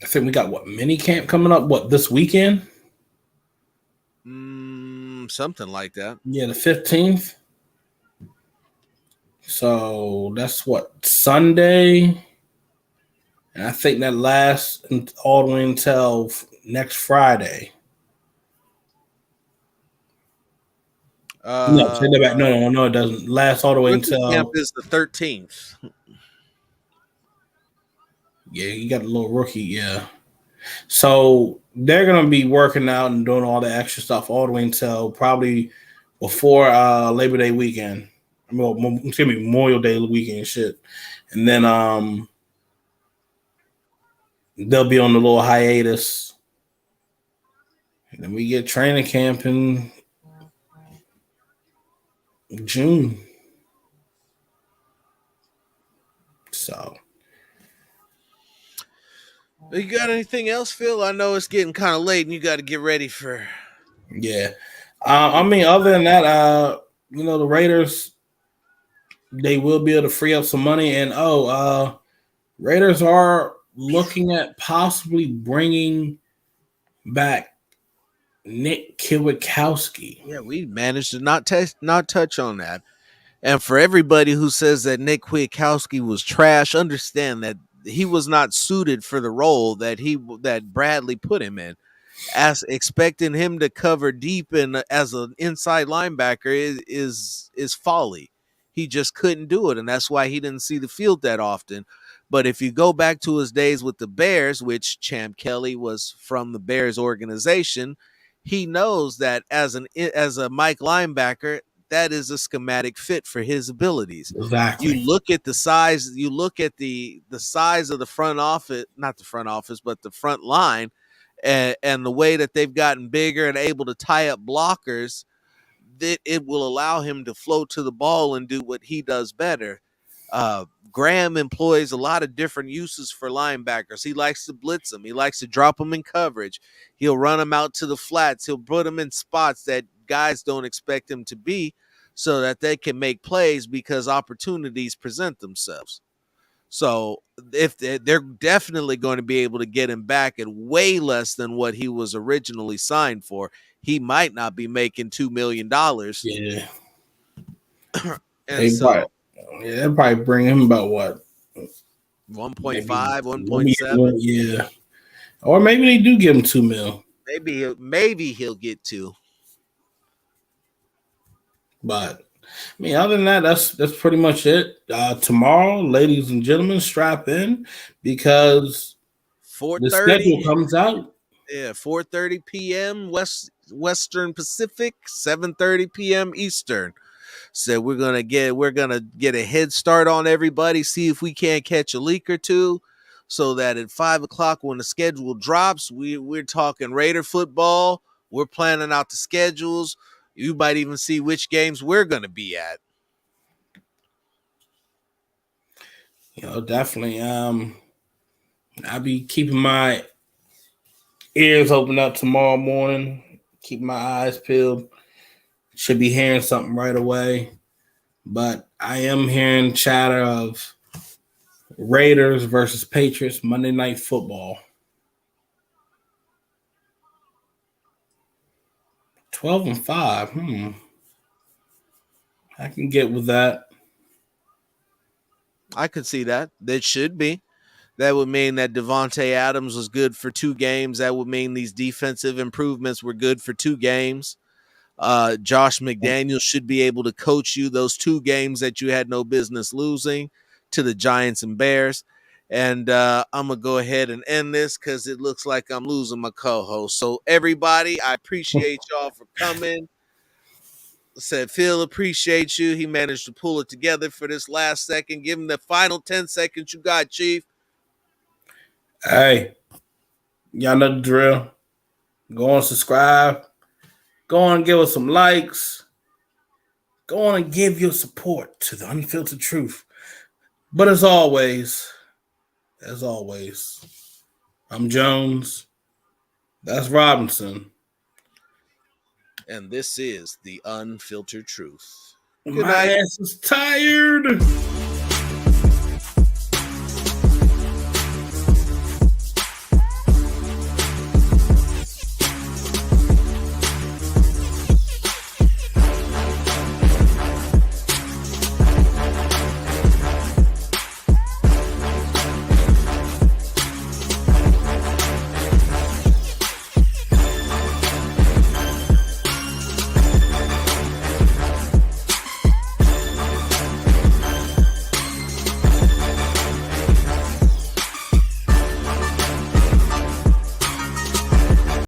I think we got what mini camp coming up. What this weekend? Something like that. Yeah, the 15th. So that's what Sunday, and I think that lasts all the way until next Friday. No, take that back. No, it doesn't last all the way Rookie camp until. is the 13th. Yeah, you got a little rookie. Yeah, so they're gonna be working out and doing all the extra stuff all the way until probably before Labor Day weekend. I mean, well, excuse me, Memorial Day weekend and shit, and then they'll be on the little hiatus. And then we get training camp in June. So, You got anything else, Phil? I know it's getting kind of late and you got to get ready for. yeah. I mean, other than that, the Raiders, they will be able to free up some money. And, Raiders are looking at possibly bringing back Nick Kwiatkowski. Yeah, we managed to not touch on that. And for everybody who says that Nick Kwiatkowski was trash, understand that he was not suited for the role that Bradley put him in. As expecting him to cover deep and as an inside linebacker is folly. He just couldn't do it, and that's why he didn't see the field that often. But if you go back to his days with the Bears, which Champ Kelly was from the Bears organization, he knows that as a Mike linebacker, that is a schematic fit for his abilities. You Exactly. look at the size, you look at the size of the front office, not the front office, but the front line, and the way that they've gotten bigger and able to tie up blockers, that it will allow him to float to the ball and do what he does better. Graham employs a lot of different uses for linebackers. He likes to blitz them. He likes to drop them in coverage. He'll run them out to the flats. He'll put them in spots that guys don't expect him to be so that they can make plays because opportunities present themselves. So if they're definitely going to be able to get him back at way less than what he was originally signed for, he might not be making $2 million. Yeah. And so They'll probably bring him about what? 1.5, 1.7. Yeah. Or maybe they do give him $2 million. Maybe he'll get 2. But I mean, other than that, that's pretty much it. Tomorrow, ladies and gentlemen, strap in because the 4:30. schedule comes out. Yeah, 4:30 p.m. Western Pacific, 7:30 p.m. Eastern. So we're gonna get a head start on everybody, see if we can't catch a leak or two, so that at 5 o'clock when the schedule drops, we're talking Raider football. We're planning out the schedules. You might even see which games we're gonna be at. Definitely. I'll be keeping my ears open up tomorrow morning. Keep my eyes peeled. Should be hearing something right away. But I am hearing chatter of Raiders versus Patriots Monday Night Football. 12-5. I can get with that. I could see that. That should be. That would mean that Devontae Adams was good for 2 games. That would mean these defensive improvements were good for 2 games. Josh McDaniels should be able to coach you those 2 games that you had no business losing to the Giants and Bears. And I'm going to go ahead and end this because it looks like I'm losing my co-host. So everybody, I appreciate y'all for coming. Said Phil appreciates you. He managed to pull it together for this last second. Give him the final 10 seconds you got, Chief. Hey, y'all know the drill. Go on, subscribe. Go on and give us some likes. Go on and give your support to the unfiltered truth. But as always, I'm Jones. That's Robinson. And this is the unfiltered truth. Good My night. ass is tired.